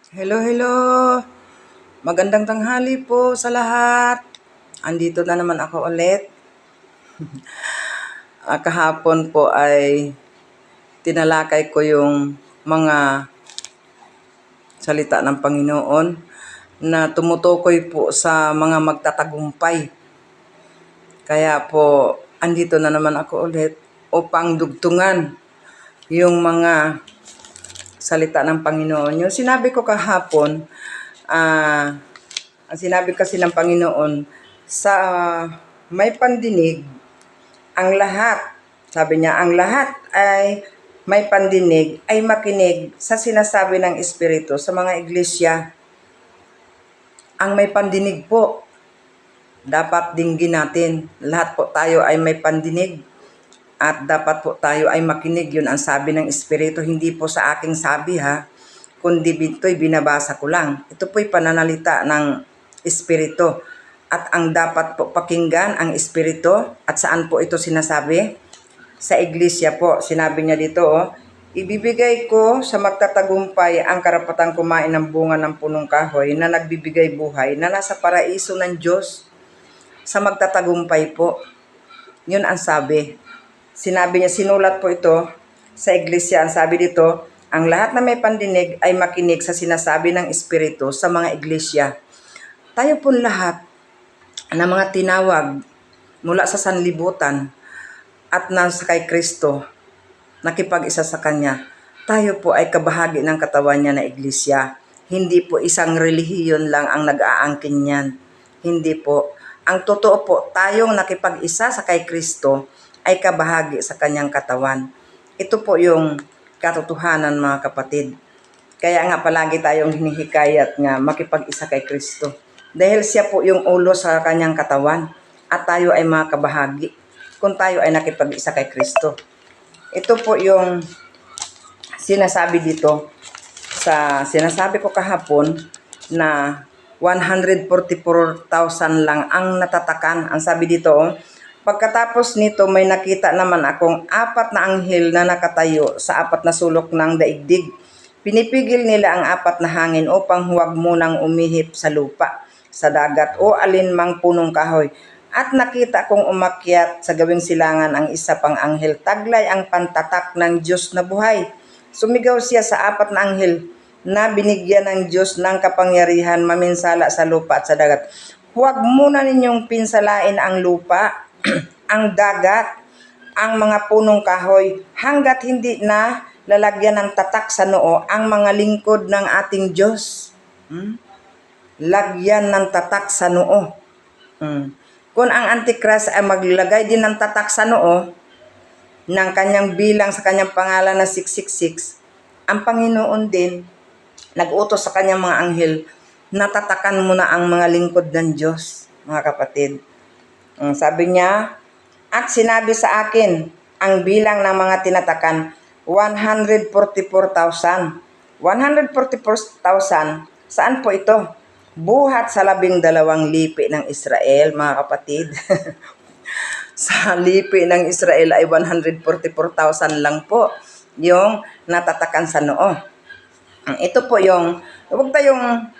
Hello, hello. Magandang tanghali po sa lahat. Andito na naman ako ulit. Kahapon po ay tinalakay ko yung mga salita ng Panginoon na tumutukoy po sa mga magtatagumpay. Kaya po, andito na naman ako ulit upang dugtungan yung mga salita ng Panginoon. Yung sinabi ko kahapon, ang sinabi kasi ng Panginoon, sa may pandinig, ang lahat, sabi niya, ang lahat ay may pandinig, ay makinig sa sinasabi ng Espiritu sa mga iglesia. Ang may pandinig po, dapat dinggin natin. Lahat po tayo ay may pandinig at dapat po tayo ay makinig. Yun ang sabi ng Espiritu, hindi po sa aking sabi ha, kundi ito'y binabasa ko lang. Ito po'y pananalita ng Espiritu. At ang dapat po pakinggan ang Espiritu. At saan po ito sinasabi? Sa iglesia po. Sinabi niya dito, ibibigay ko sa magtatagumpay ang karapatang kumain ng bunga ng punong kahoy na nagbibigay buhay na nasa paraiso ng Diyos. Sa magtatagumpay po. Yun ang sabi. Sinabi niya, sinulat po ito sa iglesia. Ang sabi dito, ang lahat na may pandinig ay makinig sa sinasabi ng Espiritu sa mga iglesia. Tayo po lahat na mga tinawag mula sa sanlibutan at nasa kay Kristo, nakipag-isa sa Kanya, tayo po ay kabahagi ng katawan niya na iglesia. Hindi po isang relihiyon lang ang nag-aangkin niyan. Hindi po. Ang totoo po, tayong nakipag-isa sa kay Kristo ay kabahagi sa Kanyang katawan. Ito po yung katotohanan, mga kapatid. Kaya nga palagi tayong hinihikayat nga makipag-isa kay Kristo. Dahil siya po yung ulo sa Kanyang katawan at tayo ay mga kabahagi kung tayo ay nakipag-isa kay Kristo. Ito po yung sinasabi dito sa sinasabi ko kahapon na 144,000 lang ang natatakan. Ang sabi dito, pagkatapos nito may nakita naman akong 4 na anghel na nakatayo sa 4 na sulok ng daigdig. Pinipigil nila ang 4 na hangin upang huwag munang umihip sa lupa, sa dagat o alinmang punong kahoy. At nakita kong umakyat sa gawing silangan ang isa pang anghel. Taglay ang pantatak ng Diyos na buhay. Sumigaw siya sa 4 na anghel na binigyan ng Diyos ng kapangyarihan maminsala sa lupa at sa dagat. Huwag muna ninyong pinsalain ang lupa, ang dagat, ang mga punong kahoy, hanggat hindi na lalagyan ng tatak sa noo ang mga lingkod ng ating Diyos. Lagyan ng tatak sa noo. Kung ang Antichrist ay maglagay din ng tatak sa noo ng kanyang bilang sa kanyang pangalan na 666, ang Panginoon din nag-utos sa kanyang mga anghel na tatakan mo na ang mga lingkod ng Diyos, mga kapatid. Sabi niya, at sinabi sa akin, ang bilang ng mga tinatakan, 144,000. 144,000, saan po ito? Buhat sa 12 lipi ng Israel, mga kapatid. Sa lipi ng Israel ay 144,000 lang po yung natatakan sa noo. Ito po yung, huwag tayong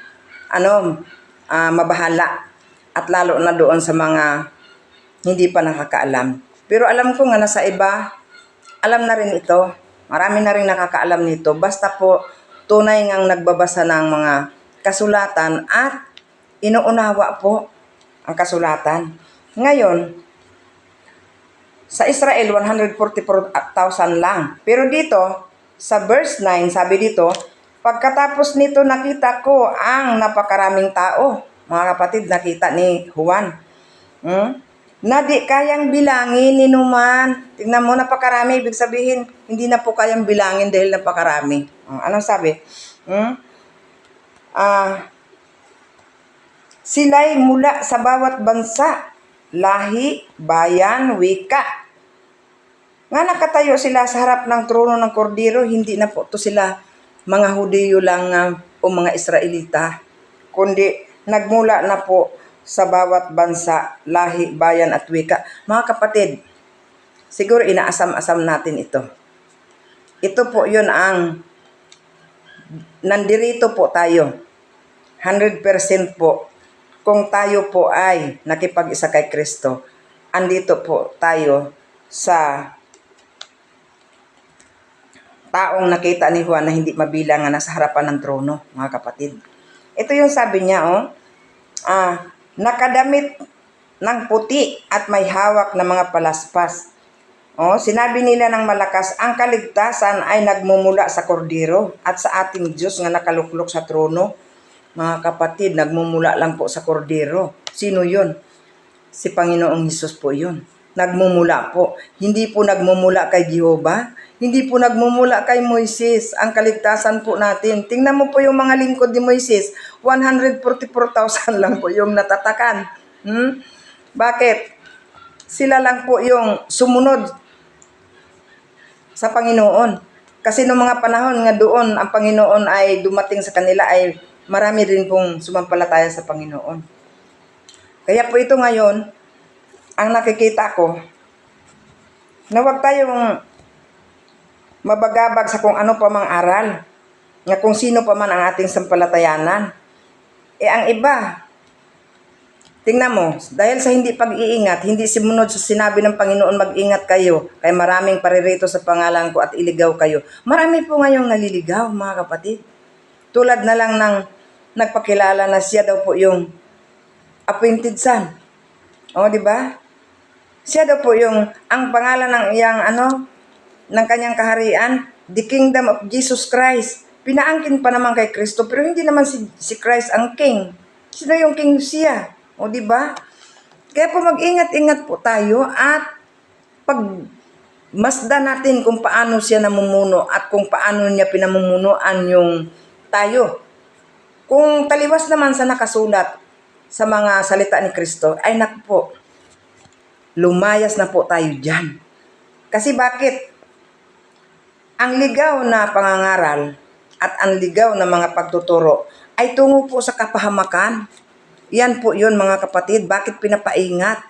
mabahala at lalo na doon sa mga hindi pa nakakaalam. Pero alam ko nga nasa iba, alam na rin ito. Marami na rin nakakaalam nito. Basta po tunay ngang nagbabasa ng mga kasulatan at inuunawa po ang kasulatan. Ngayon, sa Israel, 144,000 lang. Pero dito, sa verse 9, sabi dito, pagkatapos nito nakita ko ang napakaraming tao. Mga kapatid, nakita ni Juan. Na di kayang bilangin ni Numan. Tingnan mo, napakarami. Ibig sabihin, hindi na po kayang bilangin dahil napakarami. Anong sabi? Sila'y mula sa bawat bansa, lahi, bayan, wika. Nga nakatayo sila sa harap ng trono ng kordero, hindi na po to sila mga Hudiyo lang o mga Israelita, kundi nagmula na po sa bawat bansa, lahi, bayan at wika. Mga kapatid, siguro inaasam-asam natin ito. Ito po yun ang nandirito po tayo. 100% po. Kung tayo po ay nakipag-isa kay Kristo, andito po tayo sa taong nakita ni Juan na hindi mabilang na nasa harapan ng trono, mga kapatid. Ito yung sabi niya, nakadamit ng puti at may hawak na mga palaspas. Sinabi nila ng malakas, ang kaligtasan ay nagmumula sa kordero at sa ating Diyos nga nakaluklok sa trono. Mga kapatid, nagmumula lang po sa kordero. Sino yun? Si Panginoong Hesus po yun. Nagmumula po. Hindi po nagmumula kay Jehovah. Hindi po nagmumula kay Moises. Ang kaligtasan po natin. Tingnan mo po yung mga lingkod ni Moises. 144,000 lang po yung natatakan. Bakit? Sila lang po yung sumunod sa Panginoon. Kasi noong mga panahon nga doon, ang Panginoon ay dumating sa kanila ay marami rin pong sumampalataya sa Panginoon. Kaya po ito ngayon, ang nakikita ko, na huwag tayong mabagabag sa kung ano pa mang aral, nga kung sino pa man ang ating sampalatayanan. Ang iba, tingnan mo, dahil sa hindi pag-iingat, hindi simunod sa sinabi ng Panginoon, mag-ingat kayo, kay maraming paririto sa pangalan ko at iligaw kayo. Marami po ngayong naliligaw, mga kapatid. Tulad na lang ng nagpakilala na siya daw po yung appointed son. Di ba? Siya daw po yung, ang pangalan ng ng kanyang kaharian, the kingdom of Jesus Christ. Pinaangkin pa naman kay Kristo, pero hindi naman si Christ ang king. Sino yung king? Siya. Di ba? Kaya po mag-ingat-ingat po tayo at masdan natin kung paano siya namumuno at kung paano niya pinamumunuan yung tayo. Kung taliwas naman sa nakasulat sa mga salita ni Kristo, ay naku po, lumayas na po tayo dyan. Kasi bakit? Ang ligaw na pangangaral at ang ligaw na mga pagtuturo ay tungo po sa kapahamakan. Yan po yun, mga kapatid. Bakit pinapaingat?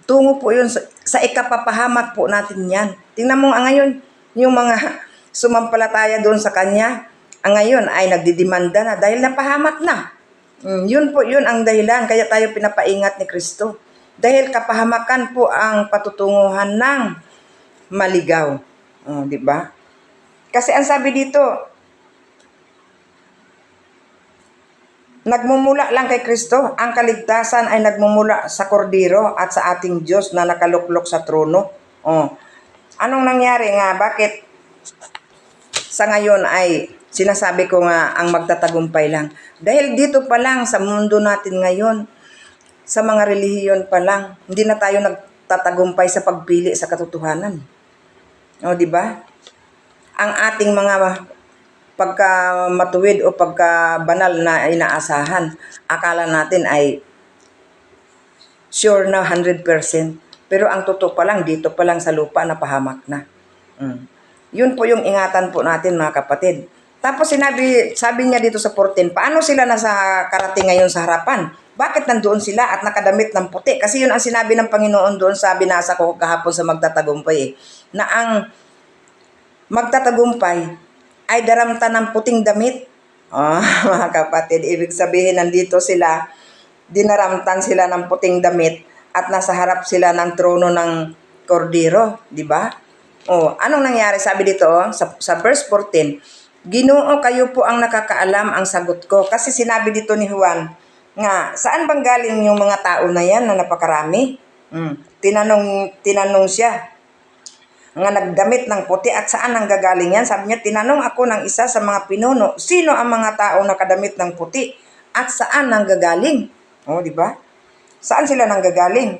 Tungo po yun sa ikapapahamak po natin yan. Tingnan mo ngayon, yung mga sumampalataya doon sa kanya, ngayon ay nagdidemanda na dahil napahamak na. Yun po yun ang dahilan, kaya tayo pinapaingat ni Kristo. Dahil kapahamakan po ang patutunguhan ng maligaw. Di ba? Kasi ang sabi dito, nagmumula lang kay Kristo. Ang kaligtasan ay nagmumula sa kordero at sa ating Diyos na nakaluklok sa trono. Anong nangyari nga? Bakit sa ngayon ay sinasabi ko nga ang magtatagumpay lang? Dahil dito pa lang sa mundo natin ngayon, sa mga relihiyon pa lang, hindi na tayo nagtatagumpay sa pagpili sa katotohanan. Di ba? Ang ating mga pagka matuwid o pagka banal na inaasahan, akala natin ay sure na 100%. Pero ang totoo pa lang, dito pa lang sa lupa na pahamak na. Yun po yung ingatan po natin, mga kapatid. Tapos sabi niya dito sa 14, paano sila nasa karating ngayon sa harapan? Bakit nandoon sila at nakadamit ng puti? Kasi yun ang sinabi ng Panginoon doon sa binasa ko kahapon sa magtatagumpay. Na ang magtatagumpay ay daramta ng puting damit. Mga kapatid, ibig sabihin nandito sila, dinaramtan sila ng puting damit at nasa harap sila ng trono ng kordero, di ba? Anong nangyari? Sabi dito sa verse 14, Ginoo, kayo po ang nakakaalam ang sagot ko. Kasi sinabi dito ni Juan, nga, saan bang galing yung mga tao na yan na napakarami? Tinanong siya, nga nagdamit ng puti at saan ang gagaling yan? Sabi niya, tinanong ako ng isa sa mga pinuno, sino ang mga tao nakadamit ng puti at saan ang gagaling? Di ba? Saan sila nang gagaling?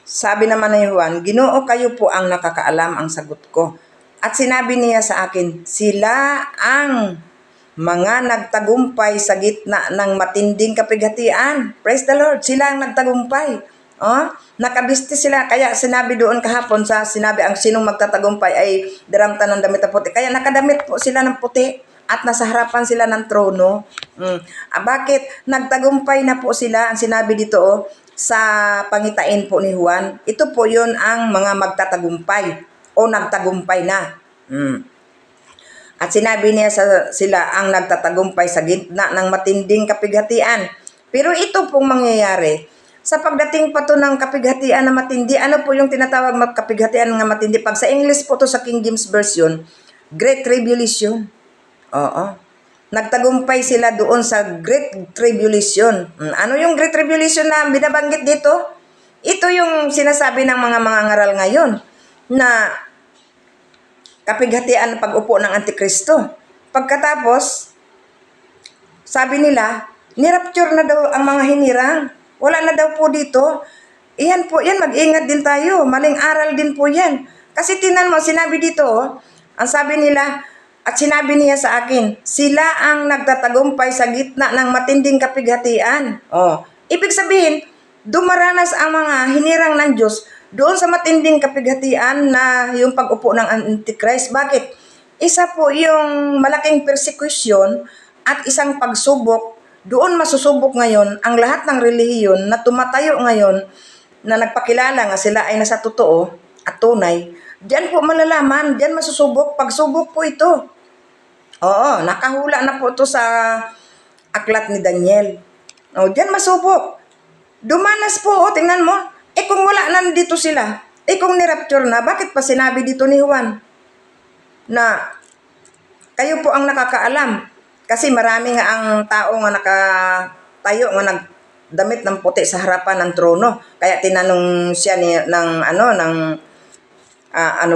Sabi naman ni Juan, Ginoo, kayo po ang nakakaalam ang sagot ko. At sinabi niya sa akin, sila ang mga nagtagumpay sa gitna ng matinding kapighatian. Praise the Lord, sila ang nagtagumpay. Nakabiste sila, kaya sinabi doon kahapon ang sinong magtatagumpay ay daramtan ng damit na puti. Kaya nakadamit po sila ng puti at nasa harapan sila ng trono. Bakit? Nagtagumpay na po sila, ang sinabi dito sa pangitain po ni Juan. Ito po yun ang mga magtatagumpay o nagtagumpay na. At sinabi niya sila ang nagtatagumpay sa gitna ng matinding kapighatian. Pero ito pong mangyayari, sa pagdating pa to ng kapighatian na matindi, ano po yung tinatawag kapighatian na matindi? Pag sa English po to sa King James Version, Great Tribulation. Oo. Nagtagumpay sila doon sa Great Tribulation. Ano yung Great Tribulation na binabanggit dito? Ito yung sinasabi ng mga mangangaral ngayon na kapighatian ng pag-upo ng Antikristo. Pagkatapos, sabi nila, nirapture na daw ang mga hinirang. Wala na daw po dito. Iyan po, yan, mag-ingat din tayo. Maling aral din po yan. Kasi tinan mo, sinabi dito, ang sabi nila, at sinabi niya sa akin, sila ang nagtatagumpay sa gitna ng matinding kapighatian. Ibig sabihin, dumaranas ang mga hinirang ng Diyos doon sa matinding kapighatian na yung pag-upo ng Antichrist. Bakit? Isa po yung malaking persecution at isang pagsubok. Doon masusubok ngayon ang lahat ng relihiyon na tumatayo ngayon na nagpakilala nga sila ay nasa totoo at tunay. Diyan po malalaman, diyan masusubok, pagsubok po ito. Oo, nakahula na po ito sa aklat ni Daniel. Diyan masubok. Dumanas po, tingnan mo. Kung wala nandito sila, kung nirapture na, bakit pa sinabi dito ni Juan na kayo po ang nakakaalam? Kasi marami nga ang tao nga nakatayo nga nagdamit ng puti sa harapan ng trono. Kaya tinanong siya ng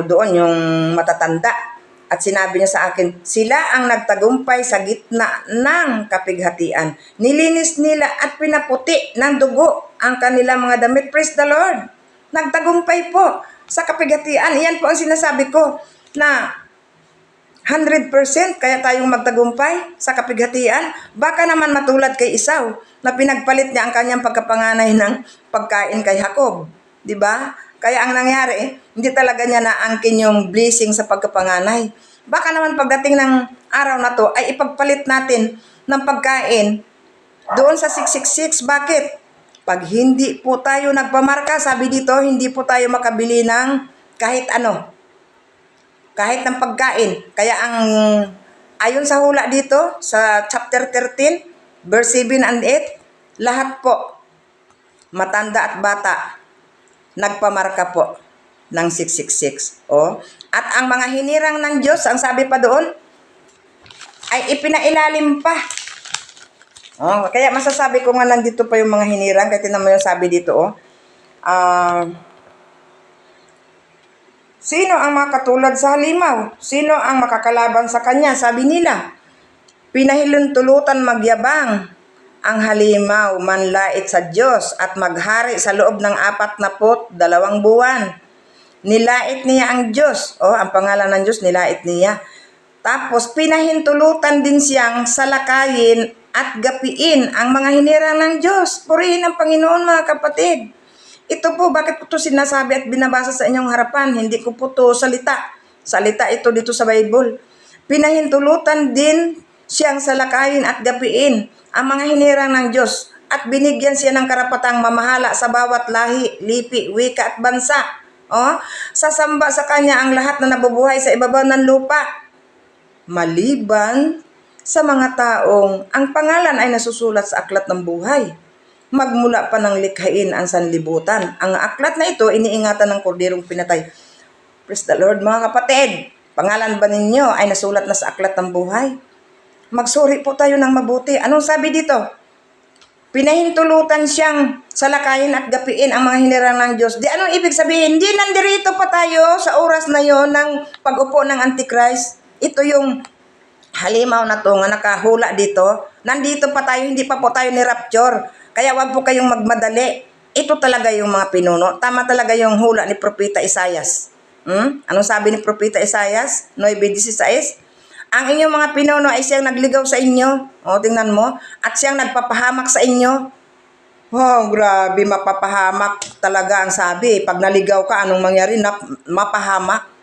doon yung matatanda. At sinabi niya sa akin, sila ang nagtagumpay sa gitna ng kapighatian. Nilinis nila at pinaputi ng dugo ang kanilang mga damit. Praise the Lord. Nagtagumpay po sa kapighatian. Iyan po ang sinasabi ko na 100% kaya tayong magtagumpay sa kapighatian. Baka naman matulad kay Esau na pinagpalit niya ang kanyang pagkapanganay ng pagkain kay Jacob. Diba? Kaya ang nangyari, hindi talaga niya naangkin yung blessing sa pagkapanganay. Baka naman pagdating ng araw na to ay ipagpalit natin ng pagkain doon sa 666. Bakit? Pag hindi po tayo nagpamarka, sabi dito, hindi po tayo makabili ng kahit ano. Kahit ng pagkain. Kaya ayon sa hula dito, sa chapter 13, verse 7 and 8, lahat po, matanda at bata, nagpamarka po ng 666. At ang mga hinirang ng Diyos, ang sabi pa doon, ay ipinailalim pa. Kaya masasabi ko nga nandito pa yung mga hinirang, kaya tinan mo yung sabi dito, sino ang mga katulad sa halimaw? Sino ang makakalaban sa kanya? Sabi nila, pinahiluntulutan magyabang ang halimaw, manlait sa Diyos at maghari sa loob ng 42 buwan. Nilait niya ang Diyos. Ang pangalan ng Diyos, nilait niya. Tapos, pinahintulutan din siyang salakayin at gapiin ang mga hinirang ng Diyos. Purihin ang Panginoon, mga kapatid. Ito po, bakit po ito sinasabi at binabasa sa inyong harapan? Hindi ko po ito salita. Salita ito dito sa Bible. Pinahintulutan din siyang salakayin at gapiin ang mga hinirang ng Diyos at binigyan siya ng karapatang mamahala sa bawat lahi, lipi, wika at bansa. Sasamba sa kanya ang lahat na nabubuhay sa ibabaw ng lupa. Maliban sa mga taong ang pangalan ay nasusulat sa aklat ng buhay. Magmula pa ng likhain ang sanlibutan. Ang aklat na ito, iniingatan ng korderong pinatay. Praise the Lord, mga kapatid. Pangalan ba ninyo ay nasulat na sa aklat ng buhay? Magsuri po tayo ng mabuti. Anong sabi dito? Pinahintulutan siyang salakayin at gapiin ang mga hinirang ng Diyos. Anong ibig sabihin? Di nandirito pa tayo sa oras na yon ng pag-upo ng Antichrist. Ito yung halimaw na to nga nakahula dito. Nandito pa tayo, hindi pa po tayo ni rapture. Kaya wag po kayong magmadali. Ito talaga yung mga pinuno. Tama talaga yung hula ni Propeta Isaias. Anong sabi ni Propeta Isaias? 9:16. Ang inyong mga pinuno ay siyang nagligaw sa inyo. Tingnan mo. At siyang nagpapahamak sa inyo. Grabe, mapapahamak talaga ang sabi. Pag naligaw ka, anong mangyari? Mapahamak.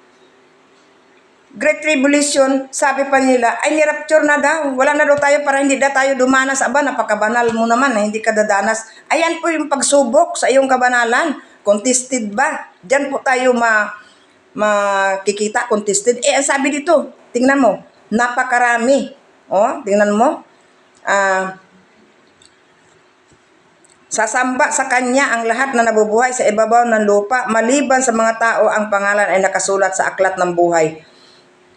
Great Tribulation, sabi pa nila, ay nirapture na daw. Wala na daw tayo para hindi na tayo dumanas. Napakabanal mo naman na hindi ka dadanas. Ayan po yung pagsubok sa iyong kabanalan. Contested ba? Diyan po tayo makikita, contested. Ang sabi dito, tingnan mo, Napakarami. Tingnan mo. Sasamba sa kanya ang lahat na nabubuhay sa ibabaw ng lupa, maliban sa mga tao ang pangalan ay nakasulat sa aklat ng buhay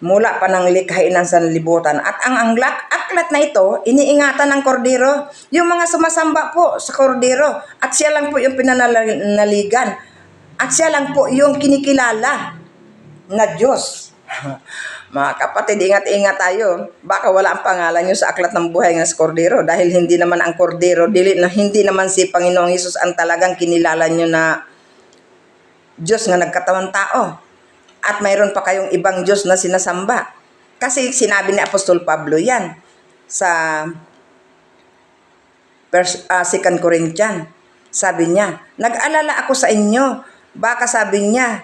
mula pa ng likhain ng sanlibutan. At ang aklat na ito, iniingatan ng kordero. Yung mga sumasamba po sa kordero. At siya lang po yung pinanaligan. At siya lang po yung kinikilala na Diyos. Mga kapatid, ingat-ingat tayo. Baka wala ang pangalan nyo sa aklat ng buhay ng kordero. Dahil hindi naman ang kordero, hindi naman si Panginoong Hesus ang talagang kinilala nyo na Diyos nga nagkatawang tao. At mayroon pa kayong ibang Diyos na sinasamba. Kasi sinabi ni Apostol Pablo yan sa 2 Corinthians. Sabi niya, nag-alala ako sa inyo. Baka sabi niya,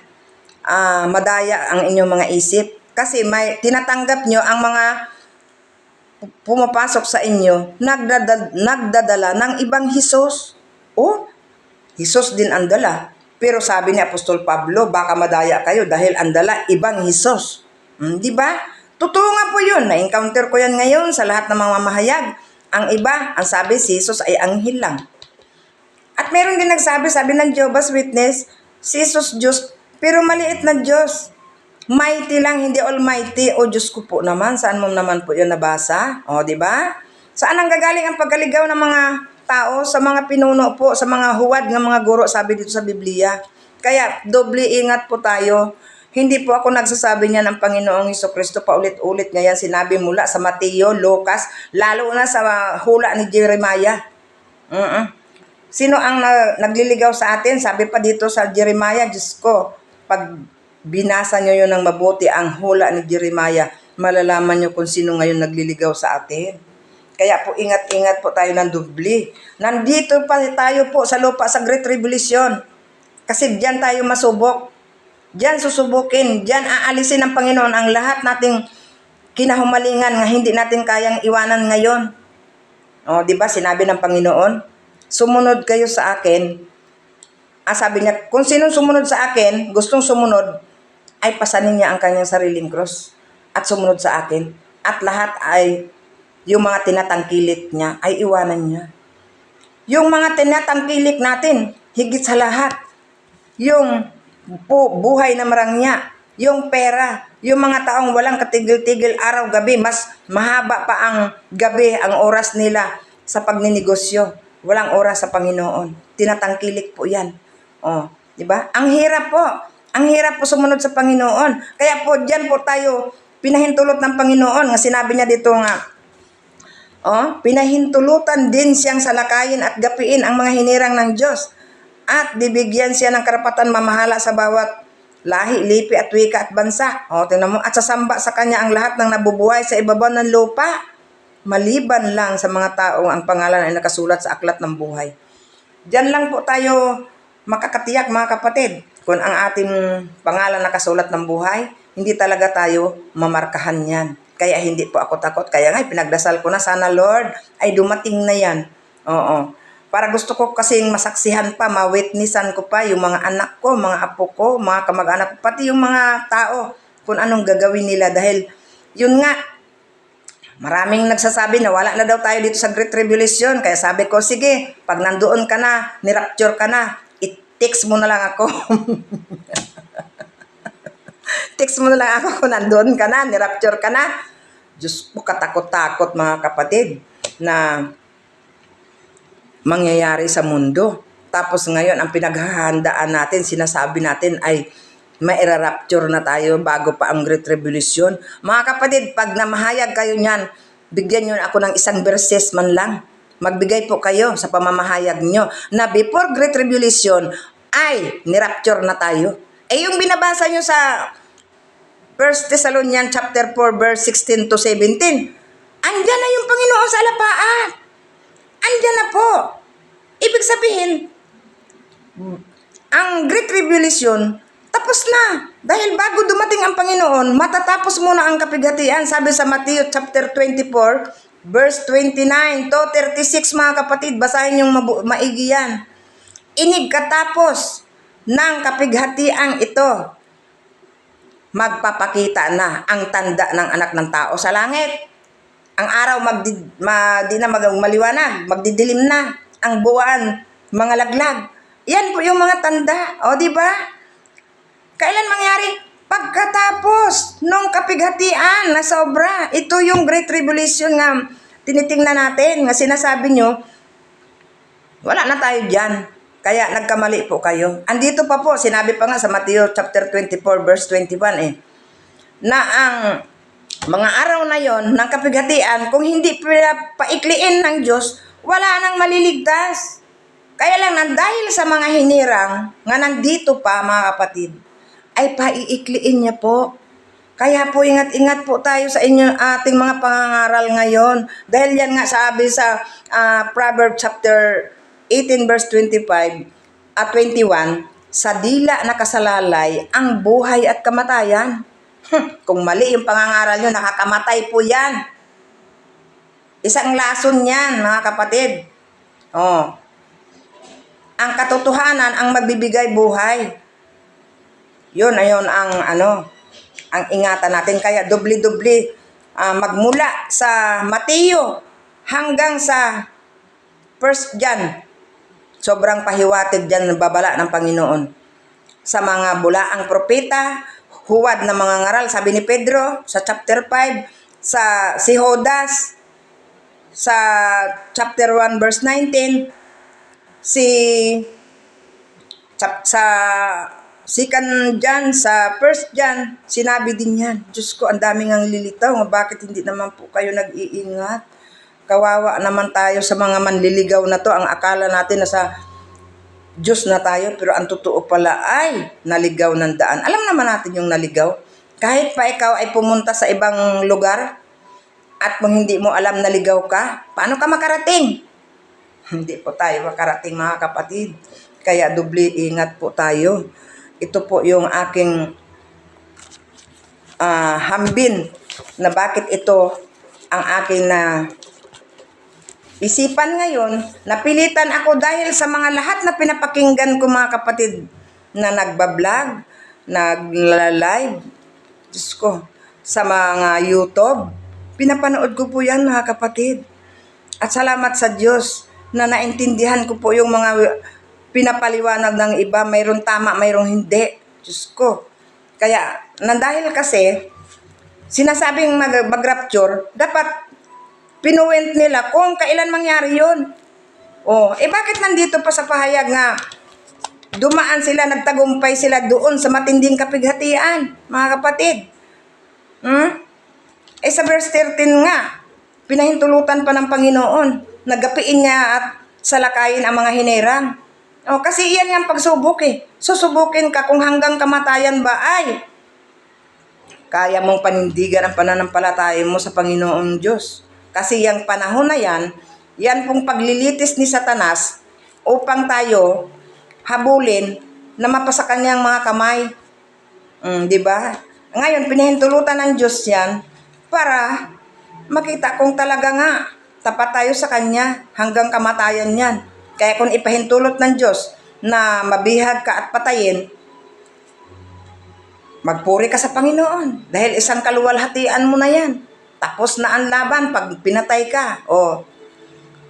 madaya ang inyong mga isip. Kasi may tinatanggap nyo ang mga pumapasok sa inyo, nagdadala ng ibang Hesus. Hesus din ang dala. Pero sabi ni Apostol Pablo, baka madaya kayo dahil ang dala ibang Hesus. Di ba? Totoo nga po yun. Na-encounter ko yan ngayon sa lahat ng mga mamahayag. Ang iba, ang sabi si Hesus ay anghel lang. At meron din nagsabi, sabi ng Jehovah's Witness, si Hesus Diyos, pero maliit na Diyos. Mighty lang, hindi almighty. Diyos ko po naman, saan mo naman po yun nabasa? Di ba? Saan ang gagaling ang paggaligaw ng mga tao? Sa mga pinuno po, sa mga huwad ng mga guro, sabi dito sa Biblia. Kaya, doble ingat po tayo. Hindi po ako nagsasabi niya ng Panginoong Hesukristo paulit-ulit ngayon sinabi mula sa Mateo, Lucas, lalo na sa hula ni Jeremiah. Sino ang nagliligaw sa atin? Sabi pa dito sa Jeremiah, Diyos ko, pag binasa nyo yun ng mabuti ang hula ni Jeremiah, malalaman nyo kung sino ngayon nagliligaw sa atin. Kaya po ingat-ingat po tayo ng dubli. Nandito pa tayo po sa lupa sa Great Tribulation. Kasi diyan tayo masubok. Diyan susubukin. Diyan aalisin ng Panginoon ang lahat nating kinahumalingan na hindi natin kayang iwanan ngayon. Di ba sinabi ng Panginoon, sumunod kayo sa akin. Sabi niya, kung sinong sumunod sa akin, gustong sumunod, ay pasanin niya ang kanyang sariling cross at sumunod sa akin. At lahat ay, yung mga tinatangkilik niya, ay iwanan niya. Yung mga tinatangkilik natin, higit sa lahat, yung buhay na marangya, yung pera, yung mga taong walang katigil-tigil araw-gabi, mas mahaba pa ang gabi, ang oras nila sa pagninegosyo. Walang oras sa Panginoon. Tinatangkilik po yan. Di ba? Ang hirap po. Ang hirap po sumunod sa Panginoon. Kaya po, diyan po tayo pinahintulot ng Panginoon. Nga sinabi niya dito nga, pinahintulutan din siyang salakayin at gapiin ang mga hinirang ng Diyos. At bibigyan siya ng karapatan mamahala sa bawat lahi, lipi at wika at bansa. Tingnan mo. At sasamba sa kanya ang lahat ng nabubuhay sa ibabaw ng lupa. Maliban lang sa mga taong ang pangalan ay nakasulat sa aklat ng buhay. Diyan lang po tayo makakatiyak mga kapatid. Kung ang ating pangalan nakasulat ng buhay, hindi talaga tayo mamarkahan yan. Kaya hindi po ako takot. Kaya nga, pinagdasal ko na sana Lord, ay dumating na yan. Para gusto ko kasing masaksihan pa, ma-witnessan ko pa yung mga anak ko, mga apo ko, mga kamag-anak ko, pati yung mga tao, kung anong gagawin nila. Dahil yun nga, maraming nagsasabi na wala na daw tayo dito sa Great Tribulation. Kaya sabi ko, sige, pag nandoon ka na, nirapture ka na, text mo na lang ako. Text mo na lang ako kung nandoon ka na, nirapture ka na. Diyos ko, katakot-takot mga kapatid na mangyayari sa mundo. Tapos ngayon, ang pinaghahandaan natin, sinasabi natin ay mairarapture na tayo bago pa ang Great Tribulation. Mga kapatid, pag namahayag kayo niyan, bigyan nyo ako ng isang verses man lang. Magbigay po kayo sa pamamahayag nyo na before Great Tribulation ay nirapture na tayo. Yung binabasa nyo sa 1 Thessalonians chapter 4 verse 16 to 17, andyan na yung Panginoon sa alapaan. Andyan na po. Ibig sabihin, ang Great Tribulation tapos na. Dahil bago dumating ang Panginoon, matatapos muna ang kapighatian. Sabi sa Matthew chapter 24, verse 29 to 36 mga kapatid, basahin yung maigi yan. Inig katapos ng kapighatiang ito, magpapakita na ang tanda ng anak ng tao sa langit. Ang araw di na maliwanag, magdidilim na. Ang buwan, mga laglag. Yan po yung mga tanda. O, di ba? Kailan mangyari? Pagkatapos nung kapighatian na sobra. Ito yung Great Tribulation nga tinitingnan natin. Nga sinasabi nyo, wala na tayo dyan. Kaya nagkamali po kayo. Andito pa po, sinabi pa nga sa Matthew chapter 24 verse 21 na ang mga araw na yon ng kapighatian, kung hindi paikliin ng Diyos, wala nang maliligtas. Kaya lang dahil sa mga hinirang nga nandito pa mga kapatid, ay paiikliin niya po. Kaya po ingat-ingat po tayo sa ating mga pangangaral ngayon. Dahil yan nga sabi sa Proverbs chapter 18 verse 25 at 21, sa dila nakasalalay ang buhay at kamatayan. Kung mali yung pangangaral nyo, nakakamatay po yan. Isang lason yan, mga kapatid. Oh. Ang katotohanan ang magbibigay buhay. Yun, ayon ang ingatan natin. Kaya dubli-dubli magmula sa Mateo hanggang sa 1 John. Sobrang pahiwatig dyan babala ng Panginoon. Sa mga bulaang propeta, huwad na mga ngaral, sabi ni Pedro sa chapter 5, si Judas sa chapter 1 verse 19, sa Second John, sa First John, sinabi din yan. Diyos ko, ang daming ang lilitaw. Bakit hindi naman po kayo nag-iingat? Kawawa naman tayo sa mga manliligaw na to. Ang akala natin na sa Diyos na tayo, pero ang totoo pala ay naligaw ng daan. Alam naman natin yung naligaw. Kahit pa ikaw ay pumunta sa ibang lugar at kung hindi mo alam naligaw ka, paano ka makarating? Hindi po tayo makarating mga kapatid. Kaya dubli ingat po tayo. Ito po yung aking hambin na bakit ito ang aking isipan ngayon, napilitan ako dahil sa mga lahat na pinapakinggan ko mga kapatid na nagbablog, nagla-live, Diyos ko, sa mga YouTube. Pinapanood ko po yan mga kapatid. At salamat sa Diyos na naintindihan ko po yung mga pinapaliwanag ng iba. Mayroon tama, mayroon hindi. Diyos ko. Kaya, dahil kasi, sinasabing mag-rapture, dapat pinuwent nila kung kailan mangyari yun. Bakit nandito pa sa pahayag nga dumaan sila, nagtagumpay sila doon sa matinding kapighatian, mga kapatid? Sa verse 13 nga, pinahintulutan pa ng Panginoon, nagapiin niya at salakayin ang mga hinirang. Kasi iyan nga ang pagsubok Susubukin ka kung hanggang kamatayan ba ay kaya mong panindigan ang pananampalataya mo sa Panginoong Diyos. Kasi yung panahon na yan pong paglilitis ni Satanas upang tayo habulin na mapasa kanyang mga kamay. Di ba? Ngayon, pinahintulutan ng Diyos yan para makita kung talaga nga tapat tayo sa Kanya hanggang kamatayan yan. Kaya kung ipahintulot ng Diyos na mabihag ka at patayin, magpuri ka sa Panginoon dahil isang kaluwalhatian mo na yan. Tapos na ang laban pag pinatay ka.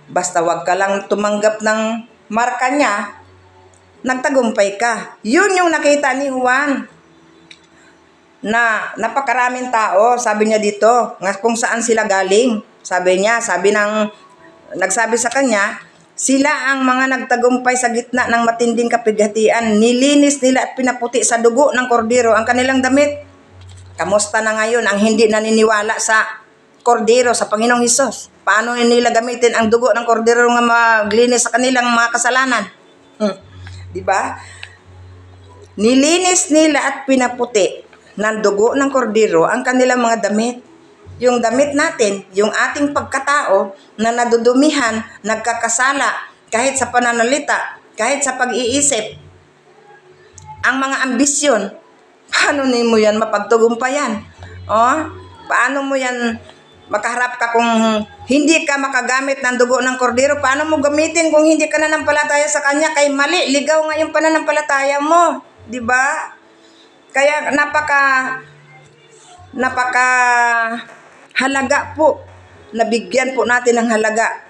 Basta wag ka lang tumanggap ng marka niya, nagtagumpay ka. Yun yung nakita ni Juan na napakaraming tao, sabi niya dito, kung saan sila galing. Nagsabi sa kanya, sila ang mga nagtagumpay sa gitna ng matinding kapighatian. Nilinis nila at pinaputi sa dugo ng kordero ang kanilang damit. Kamusta na ngayon ang hindi naniniwala sa kordero, sa Panginoong Hesus? Paano nila gamitin ang dugo ng kordero nga maglinis sa kanilang mga kasalanan? Di ba? Nilinis nila at pinaputi ng dugo ng kordero ang kanilang mga damit. Yung damit natin, yung ating pagkatao na nadudumihan, nagkakasala, kahit sa pananalita, kahit sa pag-iisip, ang mga ambisyon, paano mo yan mapagtagumpayan? Paano mo yan makaharap ka kung hindi ka makagamit ng dugo ng kordero? Paano mo gamitin kung hindi ka nanampalataya sa Kanya? Kay mali, ligaw nga yung pananampalataya mo. Di ba? Kaya napaka napaka halaga po, nabigyan po natin ng halaga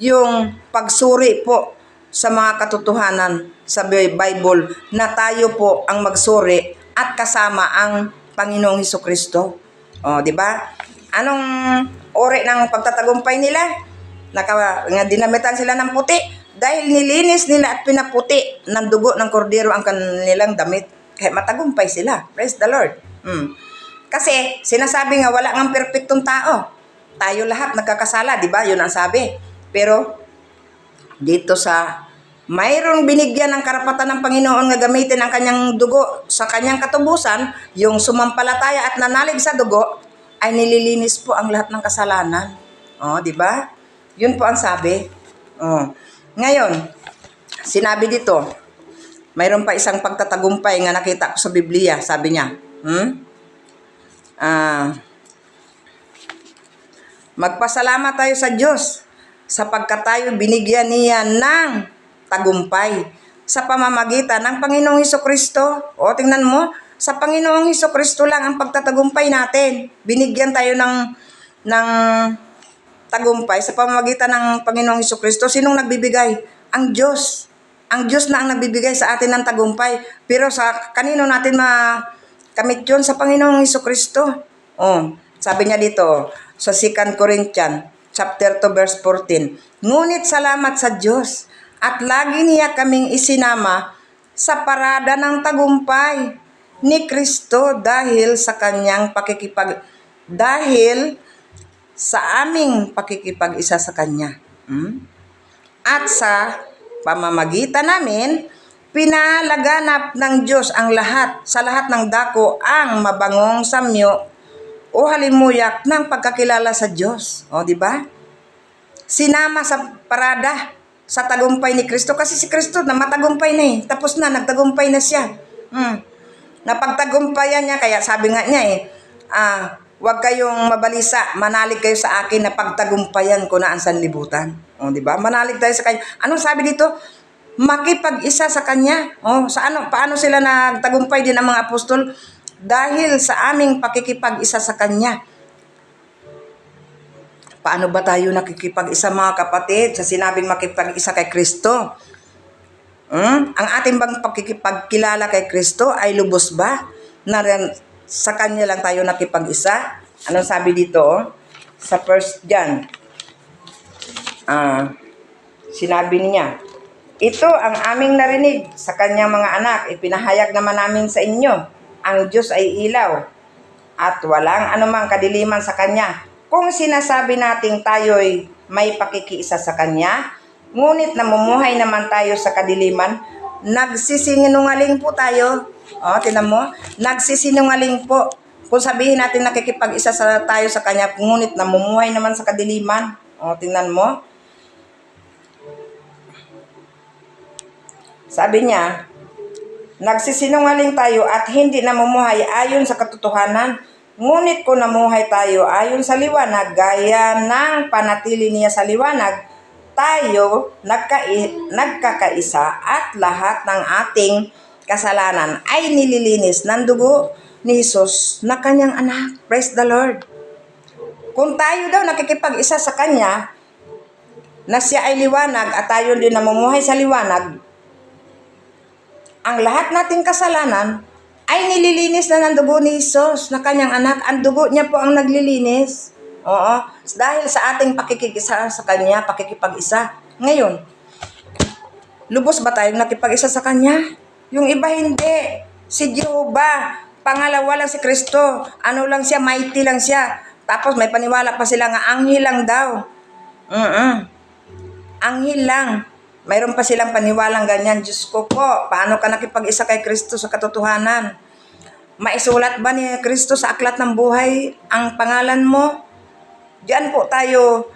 yung pagsuri po sa mga katotohanan sa Bible na tayo po ang magsuri at kasama ang Panginoong Hesukristo. O, di ba? Anong uri ng pagtatagumpay nila? Nga dinamitan sila ng puti dahil nilinis nila at pinaputi ng dugo ng kordero ang kanilang damit. Kaya matagumpay sila. Praise the Lord. Kasi sinasabi nga wala ngang perpektong tao. Tayo lahat nagkakasala, di ba? Yun ang sabi. Pero dito sa mayroong binigyan ng karapatan ng Panginoon nga gamitin ang kanyang dugo sa kanyang katubusan, yung sumampalataya at nanalig sa dugo, ay nililinis po ang lahat ng kasalanan. Oh, di ba? Yun po ang sabi. Oh. Ngayon, sinabi dito, mayroon pa isang pagtatagumpay nga nakita ko sa Biblia, sabi niya. Magpasalamat tayo sa Diyos sapagkat tayo binigyan niya ng tagumpay sa pamamagitan ng Panginoong Hesukristo. O, tingnan mo, sa Panginoong Hesukristo lang ang pagtatagumpay natin. Binigyan tayo ng tagumpay sa pamamagitan ng Panginoong Hesukristo. Sinong nagbibigay? Ang Diyos. Ang Diyos na ang nagbibigay sa atin ng tagumpay. Pero sa kanino natin makamit yun? Sa Panginoong Hesukristo. Oh, sabi niya dito sa 2 Corinthians chapter 2 verse 14. Ngunit salamat sa Diyos at lagi niya kaming isinama sa parada ng tagumpay ni Kristo dahil sa aming pakikipag-isa sa Kanya. At sa pamamagitan namin, pinalaganap ng Diyos sa lahat ng dako ang mabangong samyo o halimuyak ng pagkakilala sa Diyos. O, di ba? Sinama sa parada sa tagumpay ni Kristo kasi si Kristo na matagumpay na tapos na, nagtagumpay na siya. Napagtagumpayan niya, kaya sabi nga niya huwag kayong mabalisa, manalig kayo sa akin na pagtagumpayan ko na ang sanlibutan. O, di ba? Manalig tayo sa Kanya. Anong sabi dito? Makipag-isa sa Kanya. O, paano sila nagtagumpay din ang mga apostol? Dahil sa aming pakikipag-isa sa Kanya. Paano ba tayo nakikipag-isa, mga kapatid, sa sinabing makipag-isa kay Kristo? Ang ating bang pakikipagkilala kay Kristo ay lubos ba? Na sa Kanya lang tayo nakipag-isa? Anong sabi dito? Sa 1 John. Sinabi niya, ito ang aming narinig sa Kanyang mga anak. Ipinahayag naman namin sa inyo. Ang Diyos ay ilaw at walang anumang kadiliman sa Kanya. Kung sinasabi nating tayo'y may pakikiisa sa Kanya, ngunit namumuhay naman tayo sa kadiliman, nagsisinungaling po tayo. O, tinan mo, nagsisinungaling po. Kung sabihin natin nakikipag-isa tayo sa Kanya, ngunit namumuhay naman sa kadiliman. O, tingnan mo. Sabi niya, nagsisinungaling tayo at hindi namumuhay ayon sa katotohanan. Ngunit kung namuhay tayo ayon sa liwanag, gaya ng panatili niya sa liwanag, tayo nagkakaisa at lahat ng ating kasalanan ay nililinis ng dugo ni Jesus na Kanyang anak. Praise the Lord. Kung tayo daw nakikipag-isa sa Kanya, na siya ay liwanag at tayo din namumuhay sa liwanag, ang lahat nating kasalanan ay nililinis na ng dugo ni Jesus na Kanyang anak. Ang dugo niya po ang naglilinis. Oo. Dahil sa ating pakikipag-isa sa Kanya, pakikipag-isa. Ngayon, lubos ba tayong nakipag-isa sa Kanya? Yung iba hindi. Si Jehovah, pangalawa lang si Kristo. Ano lang siya, mighty lang siya. Tapos may paniwala pa sila nga anghel lang daw. Anghel lang. Mayroon pa silang paniwalang ganyan. Diyos ko po, paano ka nakipag-isa kay Kristo sa katotohanan? Maisulat ba ni Kristo sa aklat ng buhay ang pangalan mo? Diyan po tayo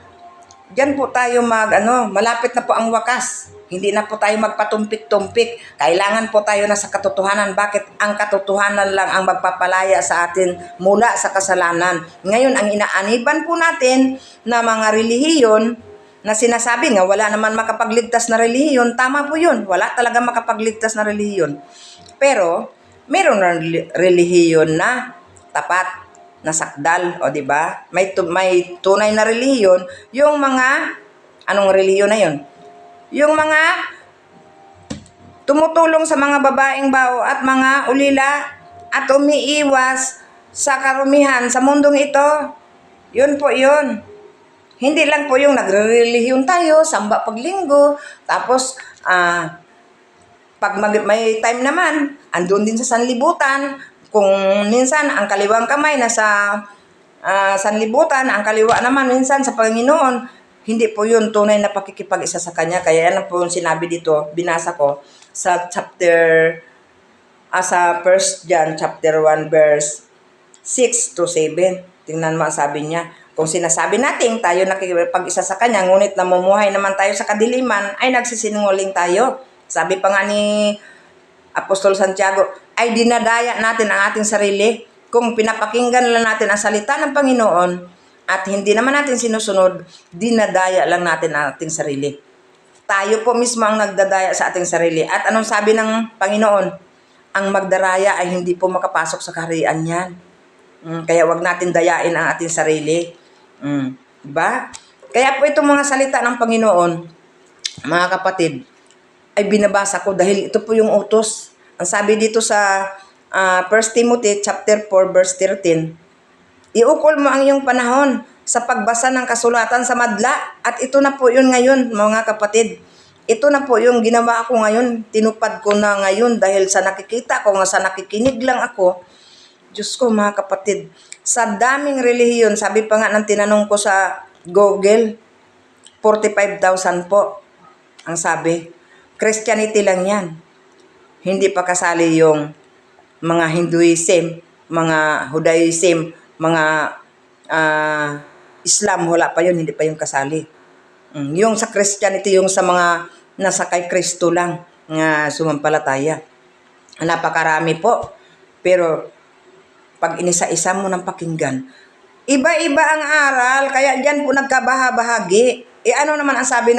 malapit na po ang wakas. Hindi na po tayo magpatumpik-tumpik. Kailangan po tayo na sa katotohanan. Bakit? Ang katotohanan lang ang magpapalaya sa atin mula sa kasalanan. Ngayon, ang inaaniban po natin na mga relihiyon, na sinasabi nga wala naman makapagligtas na relihiyon, tama po yun. Wala talaga makapagligtas na relihiyon. Pero, meron na relihiyon na tapat, nasakdal, o di ba? May tunay na relihiyon, yung mga anong relihiyon na yun? Yung mga tumutulong sa mga babaeng bao at mga ulila at umiiwas sa karumihan sa mundong ito. Yun po yun. Hindi lang po yung nagre-relihiyon tayo, samba paglinggo, tapos pag may time naman, andun din sa sanlibutan. Kung minsan ang kaliwang kamay nasa sanlibutan, ang kaliwa naman minsan sa Panginoon, hindi po yun tunay na pakikipag-isa sa Kanya. Kaya yan po yung sinabi dito, binasa ko sa sa 1 John chapter 1 verse 6 to 7. Tingnan mo ang sabi niya. Kung sinasabi natin tayo nakikipag-isa sa Kanya, ngunit namumuhay naman tayo sa kadiliman, ay nagsisinungaling tayo. Sabi pa nga ni Apostol Santiago, ay dinadaya natin ang ating sarili. Kung pinapakinggan lang natin ang salita ng Panginoon at hindi naman natin sinusunod, dinadaya lang natin ang ating sarili. Tayo po mismo ang nagdadaya sa ating sarili. At anong sabi ng Panginoon? Ang magdaraya ay hindi po makapasok sa kaharian niyan. Kaya wag natin dayain ang ating sarili. Diba? Kaya po itong mga salita ng Panginoon, mga kapatid, ay binabasa ko dahil ito po yung utos. Ang sabi dito sa 1 Timothy chapter 4 verse 13, iukol mo ang iyong panahon sa pagbasa ng kasulatan sa madla. At ito na po yun ngayon, mga kapatid. Ito na po yung ginawa ko ngayon. Tinupad ko na ngayon dahil sa nakikita ko, sa nakikinig lang ako. Diyos ko, mga kapatid, sa daming relihiyon, sabi pa nga ng tinanong ko sa Google, 45,000 po ang sabi. Christianity lang yan. Hindi pa kasali yung mga Hinduism, mga Judaism, mga Islam, wala pa yun, hindi pa yung kasali. Yung sa Christianity, yung sa mga nasa kay Kristo lang nga sumampalataya. Napakarami po. Pero pag inisa-isa mo ng pakinggan, iba-iba ang aral, kaya diyan po nagkabaha-bahagi. Ano naman ang sabi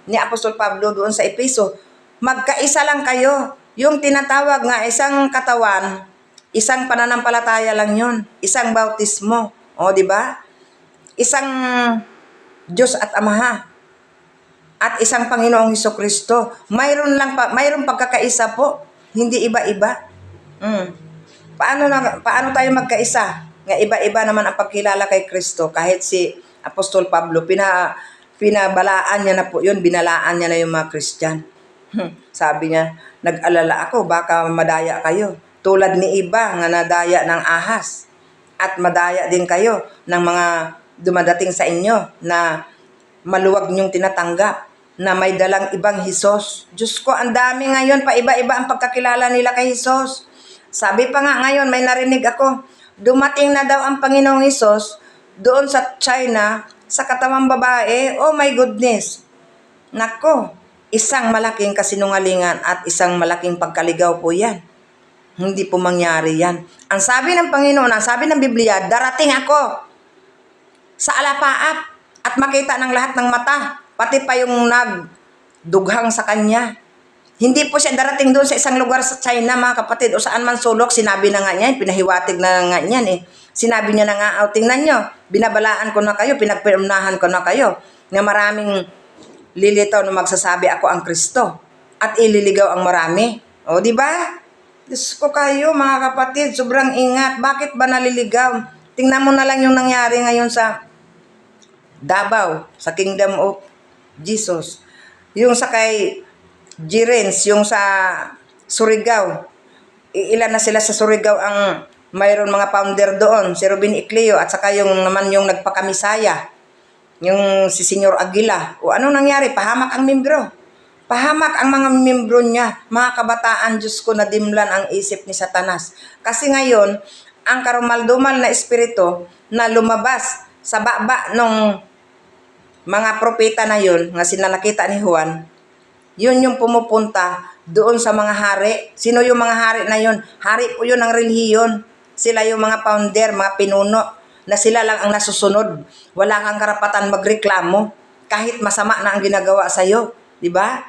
ni Apostol Pablo doon sa Efeso? Magkaisa lang kayo. Yung tinatawag nga isang katawan, isang pananampalataya lang yun. Isang bautismo. O, di ba? Isang Diyos at Amaha. At isang Panginoong Hesukristo. Mayroon pagkakaisa po. Hindi iba-iba. Paano tayo magkaisa? Nga iba-iba naman ang pagkilala kay Kristo. Kahit si Apostol Pablo, pinabalaan niya na po yun. Binalaan niya na yung mga Christian. Sabi niya, nag-alala ako, baka madaya kayo. Tulad ni iba nga nadaya ng ahas. At madaya din kayo ng mga dumadating sa inyo na maluwag niyong tinatanggap, na may dalang ibang Hesus. Diyos ko, ang dami ngayon, paiba-iba ang pagkakilala nila kay Hesus. Sabi pa nga ngayon, may narinig ako, dumating na daw ang Panginoong Hesus doon sa China, sa katawang babae. Oh my goodness. Nako, isang malaking kasinungalingan at isang malaking pagkaligaw po yan. Hindi po mangyari yan. Ang sabi ng Panginoon, ang sabi ng Biblia, darating ako sa alapaap at makita ng lahat ng mata, pati pa yung nagdughang sa kanya. Hindi po siya darating doon sa isang lugar sa China, mga kapatid, o saan man sulok. Sinabi na nga niya, pinahiwatig na nga niyan eh. Sinabi niya na nga, tingnan nyo, binabalaan ko na kayo, pinagpiunahan ko na kayo, na maraming lilitaw na magsasabi ako ang Kristo at ililigaw ang marami. O, di ba? Diyos ko kayo, mga kapatid, sobrang ingat. Bakit ba naliligaw? Tingnan mo na lang yung nangyari ngayon sa Davao, sa Kingdom of Jesus. Yung sa kay Jirens, yung sa Surigao. Ilan na sila sa Surigao ang mayroon mga founder doon. Si Ruben Icleo at saka yung naman yung nagpakamisaya. Yung si Senyor Aguila. O ano nangyari? Pahamak ang membro. Pahamak ang mga membro niya. Mga kabataan, Diyos ko, nadimlan ang isip ni Satanas. Kasi ngayon, ang karumaldumal na espiritu na lumabas sa baba ng mga propeta na yun, nga sinalakita ni Juan, yun yung pumupunta doon sa mga hari. Sino yung mga hari na yun? Hari po yun ng relihiyon. Sila yung mga founder, mga pinuno, na sila lang ang nasusunod. Wala kang karapatan magreklamo kahit masama na ang ginagawa sa'yo. Diba?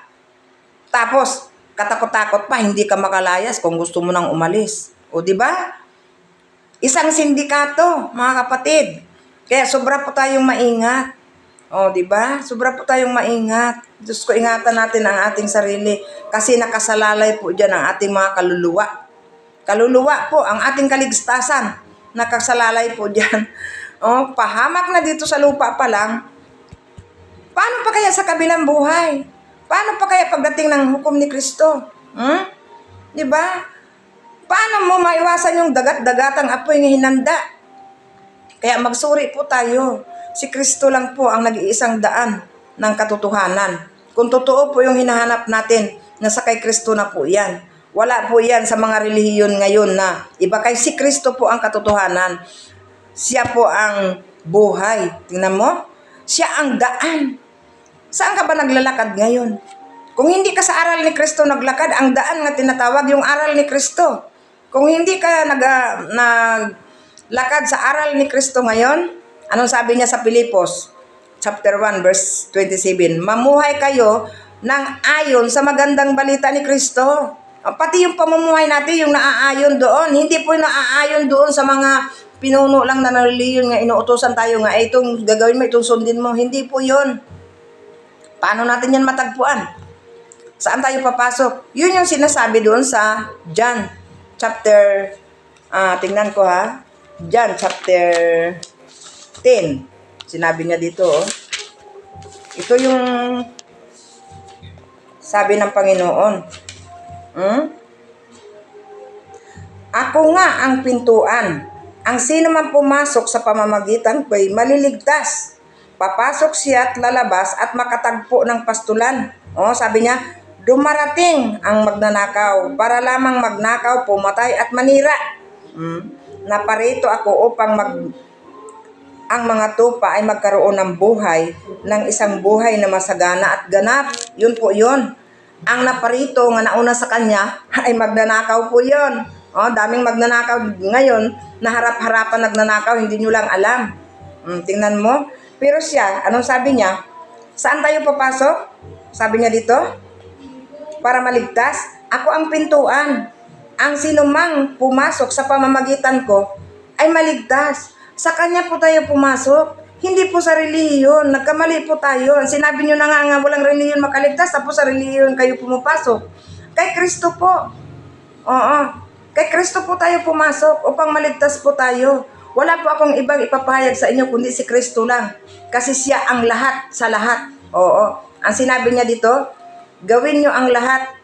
Tapos, katakot-takot pa, hindi ka makalayas kung gusto mo nang umalis. O diba? Isang sindikato, mga kapatid. Kaya sobra po tayong maingat. O, di ba? Sobra po tayong maingat. Diyos ko, ingatan natin ang ating sarili kasi nakasalalay po dyan ang ating mga kaluluwa. Kaluluwa po, ang ating kaligtasan. Nakasalalay po dyan. O, pahamak na dito sa lupa pa lang. Paano pa kaya sa kabilang buhay? Paano pa kaya pagdating ng hukom ni Kristo? Di ba? Paano mo maiwasan yung dagat-dagatang apoy ng hinanda? Kaya magsuri po tayo. Si Kristo lang po ang nag-iisang daan ng katotohanan. Kung totoo po yung hinahanap natin, nasa kay Kristo na po yan. Wala po yan sa mga relihiyon ngayon na iba, kay si Kristo po ang katotohanan. Siya po ang buhay. Tingnan mo? Siya ang daan. Saan ka ba naglalakad ngayon? Kung hindi ka sa aral ni Kristo naglakad, ang daan nga tinatawag yung aral ni Kristo. Kung hindi ka naglakad sa aral ni Kristo ngayon, anong sabi niya sa Pilipos? Chapter 1, verse 27. Mamuhay kayo ng ayon sa magandang balita ni Kristo. Pati yung pamumuhay natin, yung naaayon doon. Hindi po naaayon doon sa mga pinuno lang na reliyon nga inuutosan tayo nga, itong gagawin mo, itong sundin mo. Hindi po yun. Paano natin yan matagpuan? Saan tayo papasok? Yun yung sinasabi doon sa John chapter, tingnan ko ha, John chapter 10. Sinabi niya dito, ito yung sabi ng Panginoon. Ako nga ang pintuan. Ang sino man pumasok sa pamamagitan ko'y maliligtas. Papasok siya at lalabas at makatagpo ng pastulan. Sabi niya, dumarating ang magnanakaw para lamang magnakaw, pumatay at manira. Naparito ako upang ang mga tupa ay magkaroon ng buhay, ng isang buhay na masagana at ganap. Yun po yun. Ang naparito nga nauna sa kanya ay magnanakaw po yun. Daming magnanakaw ngayon, na harap-harapan nagnanakaw, hindi nyo lang alam. Tingnan mo. Pero siya, anong sabi niya? Saan tayo papasok? Sabi niya dito, para maligtas, ako ang pintuan. Ang sinumang pumasok sa pamamagitan ko ay maligtas. Sa kanya po tayo pumasok. Hindi po sa relihiyon. Nagkamali po tayo. Sinabi nyo na nga walang relihiyon makaligtas, tapos sa relihiyon kayo pumapasok. Kay Kristo po. Oo. Kay Kristo po tayo pumasok upang maligtas po tayo. Wala po akong ibang ipapahayag sa inyo kundi si Kristo lang. Kasi siya ang lahat sa lahat. Oo. Ang sinabi niya dito, gawin nyo ang lahat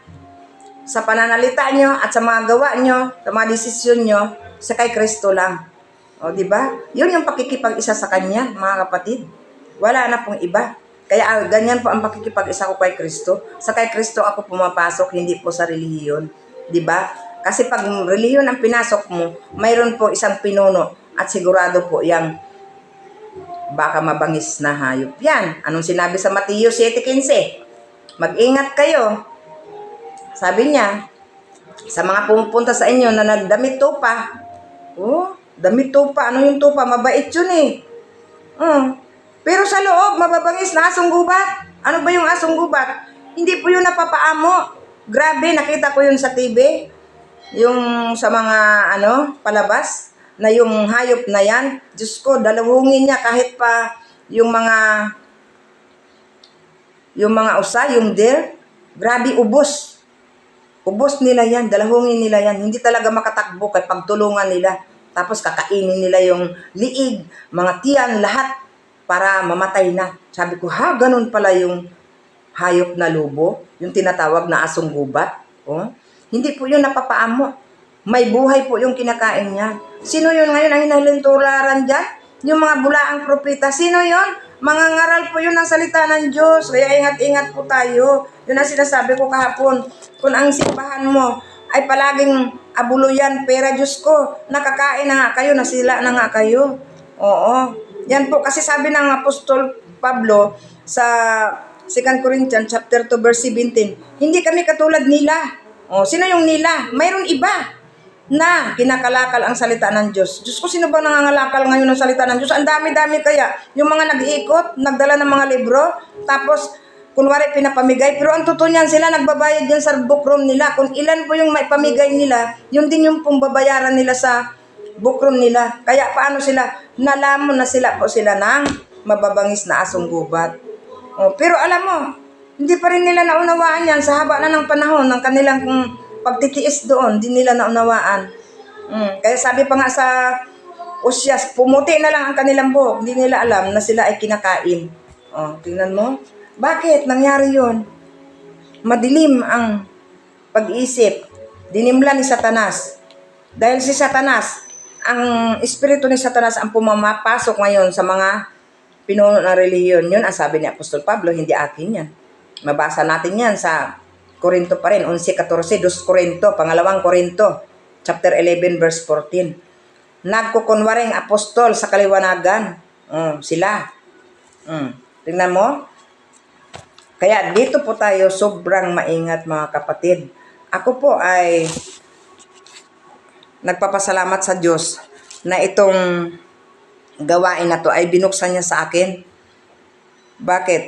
sa pananalita nyo at sa mga gawa nyo, sa mga desisyon nyo, sa kay Kristo lang. Di ba? Yun yung pakikipag-isa sa Kanya, mga kapatid. Wala na pong iba. Kaya ganyan po ang pakikipag-isa ko kay Kristo. Sa kay Kristo ako pumapasok, hindi po sa relihiyon. Di ba? Kasi pag relihiyon ang pinasok mo, mayroon po isang pinuno at sigurado po yang baka mabangis na hayop. Yan. Anong sinabi sa Mateo 7:15? Mag-ingat kayo. Sabi niya, sa mga pumupunta sa inyo na nagdamit tupa. Damit tupa. Ano yung tupa? Mabait yun eh. Pero sa loob, mababangis na asong gubat. Ano ba yung asong gubat? Hindi po yun napapaamo. Grabe, nakita ko yun sa TV. Yung sa mga palabas, na yung hayop na yan. Diyos ko, dalawungin niya kahit pa yung mga usa, yung deer. Grabe, ubos. Ubos nila yan, dalawungin nila yan. Hindi talaga makatakbo kay pagtulungan nila. Tapos kakainin nila yung liig, mga tiyan, lahat para mamatay na. Sabi ko, ganun pala yung hayop na lobo, yung tinatawag na asong gubat. Hindi po yun napapaamo. May buhay po yung kinakain niya. Sino yun ngayon ang hinalintularan dyan? Yung mga bulaang propeta. Sino yun? Mga ngaral po yun ng salita ng Diyos. Kaya ingat-ingat po tayo. Yun ang sinasabi ko kahapon. Kung ang simbahan mo ay palaging abuluyan, pera, Diyos ko, nakakain na nga kayo, nasila na nga kayo. Oo. Yan po, kasi sabi ng Apostol Pablo sa 2 Corinthians chapter 2 verse 17, hindi kami katulad nila. Sino yung nila? Mayroon iba na kinakalakal ang salita ng Diyos. Diyos ko, sino ba nangangalakal ngayon ng salita ng Diyos? Ang dami-dami kaya. Yung mga nag-iikot, nagdala ng mga libro, tapos kunwari pinapamigay, pero ang totoo niyan, sila nagbabayad yan sa book room nila. Kung ilan po yung may pamigay nila, yun din yung pong babayaran nila sa bukron nila. Kaya paano sila, nalamon na sila po sila ng mababangis na asong gubat. Pero alam mo, hindi pa rin nila naunawaan yan sa haba na ng panahon ng kanilang pagtitiis doon, hindi nila naunawaan. Kaya sabi pa nga sa Usyas, pumuti na lang ang kanilang buhok, hindi nila alam na sila ay kinakain. Tingnan mo, bakit nangyari yon? Madilim ang pag-iisip, dinimla ni Satanas. Dahil si Satanas, ang espiritu ni Satanas ang pumapasok ngayon sa mga pinuno ng relihiyon. Yun ang sabi ni Apostol Pablo, hindi akin yan. Mabasa natin yan sa Korinto pa rin, 11:14, 2 Korinto, pangalawang Korinto, chapter 11, verse 14. Nagkukunwaring apostol sa kaliwanagan. Sila. Tingnan mo. Kaya dito po tayo sobrang maingat mga kapatid. Ako po ay nagpapasalamat sa Diyos na itong gawain na to ay binuksan niya sa akin. Bakit?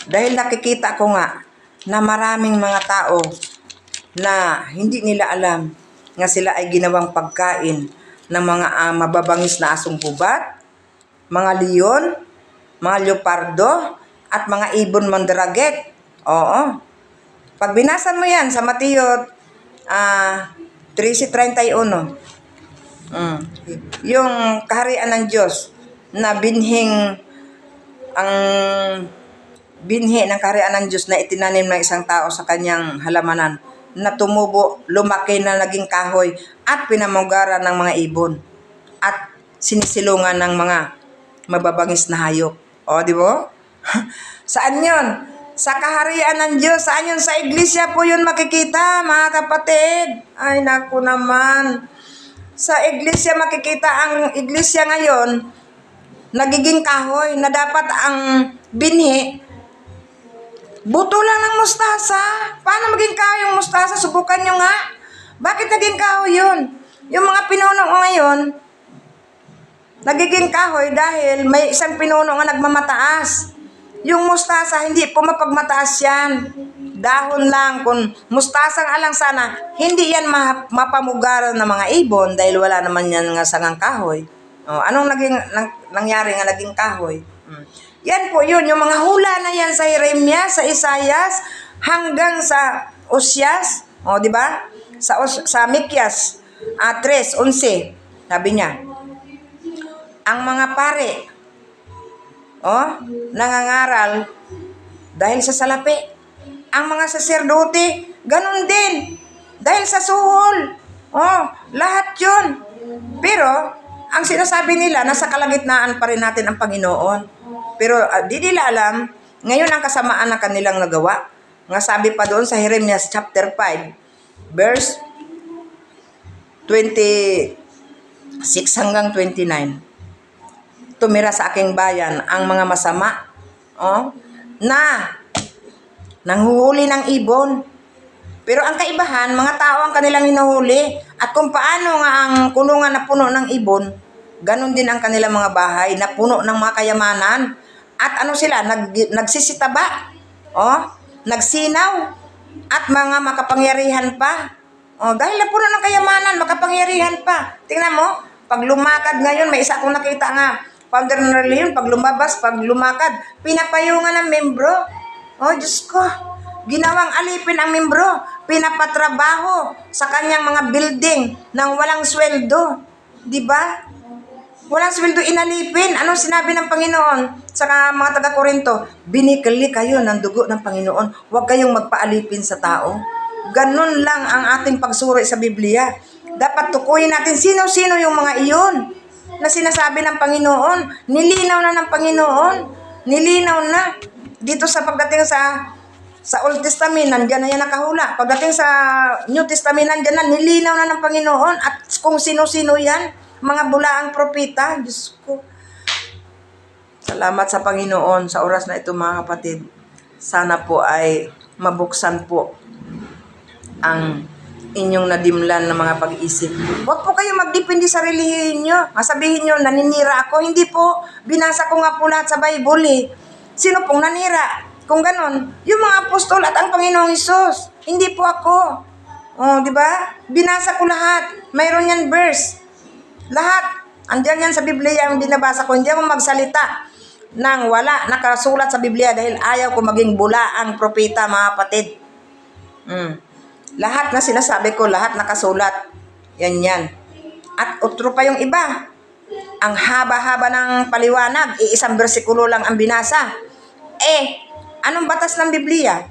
Dahil nakikita ko nga na maraming mga tao na hindi nila alam nga sila ay ginawang pagkain ng mga mababangis na asong gubat, mga leon, mga leopardo, at mga ibon mandaraget. Oo. Pag binasa mo yan sa Mateo 13:31, yung kaharian ng Diyos na binhi ng kaharian ng Diyos na itinanim ng isang tao sa kanyang halamanan, na tumubo, lumaki na naging kahoy at pinamugaran ng mga ibon at sinisilungan ng mga mababangis na hayop. Di ba? Saan yun? Sa kaharian ng Diyos. Saan yun? Sa iglesia po yun makikita, mga kapatid. Ay, naku naman. Sa iglesia makikita, ang iglesia ngayon, nagiging kahoy na dapat ang binhi, buto lang ng mustasa. Paano maging kahoy yung mustasa? Subukan nyo nga. Bakit naging kahoy yun? Yung mga pinuno ngayon, nagiging kahoy dahil may isang pinuno nga nagmamataas. Yung mustasa, hindi po mapagmataas yan. Dahon lang. Kung mustasang alang sana, hindi yan mapamugaran ng mga ibon dahil wala naman yan nga sangang kahoy. Anong nangyari nga naging kahoy? Yan po yun, yung mga hula na yan sa Jeremias, sa Isaias, hanggang sa Usyas, di ba? Sa Mikyas 3:11, sabi niya, ang mga pare, nangangaral dahil sa salapi. Ang mga saserdote, ganun din, dahil sa suhol. Lahat yun. Pero, ang sinasabi nila, nasa kalagitnaan pa rin natin ang Panginoon. Pero di nila alam, ngayon ang kasamaan na kanilang nagawa. Nga sabi pa doon sa Jeremias chapter 5, verse 26 hanggang 29. Tumira sa aking bayan ang mga masama, na nanghuhuli ng ibon. Pero ang kaibahan, mga tao ang kanilang hinuhuli. At kung paano nga ang kulungan na puno ng ibon, ganun din ang kanilang mga bahay na puno ng mga kayamanan. At ano sila, nagsisitaba, nagsinaw, at mga makapangyarihan pa. Dahil na puno ng kayamanan, makapangyarihan pa. Tingnan mo, pag lumakad ngayon, may isa akong nakita nga, founder ng reliyon, pag lumabas, pag lumakad, pinapayungan ng membro. Diyos ko, ginawang alipin ang membro, pinapatrabaho sa kanyang mga building nang walang sweldo. Diba? Walang sweldo, inalipin. Anong sinabi ng Panginoon sa mga taga-Korinto? Binikali kayo ng dugo ng Panginoon. Huwag kayong magpaalipin sa tao. Ganun lang ang ating pagsuri sa Biblia. Dapat tukuyin natin sino-sino yung mga iyon na sinasabi ng Panginoon. Nilinaw na ng Panginoon. Nilinaw na. Dito sa pagdating sa Old Testament, nandiyan na yan nakahula. Pagdating sa New Testament, nandiyan na, nilinaw na ng Panginoon. At kung sino-sino yan, mga bulaang propeta. Diyos ko. Salamat sa Panginoon sa oras na ito, mga kapatid. Sana po ay mabuksan po ang inyong nadimlan ng mga pag-iisip. Huwag po kayo magdepende sa relihiyon nyo. Masabihin nyo, naninira ako. Hindi po. Binasa ko nga po lahat sa Bible. Sino pong nanira? Kung ganon, yung mga apostol at ang Panginoong Hesus. Hindi po ako. Oh, di ba? Binasa ko lahat. Mayroon yan verse. Lahat. Andiyan yan sa Biblia ang binabasa ko. Hindi ako magsalita nang wala nakasulat sa Biblia dahil ayaw ko maging bula ang propeta, mga kapatid. Lahat na sinasabi ko, lahat nakasulat. Yan. At otro pa yung iba. Ang haba-haba ng paliwanag, iisang bersikulo lang ang binasa. Anong batas ng Biblia?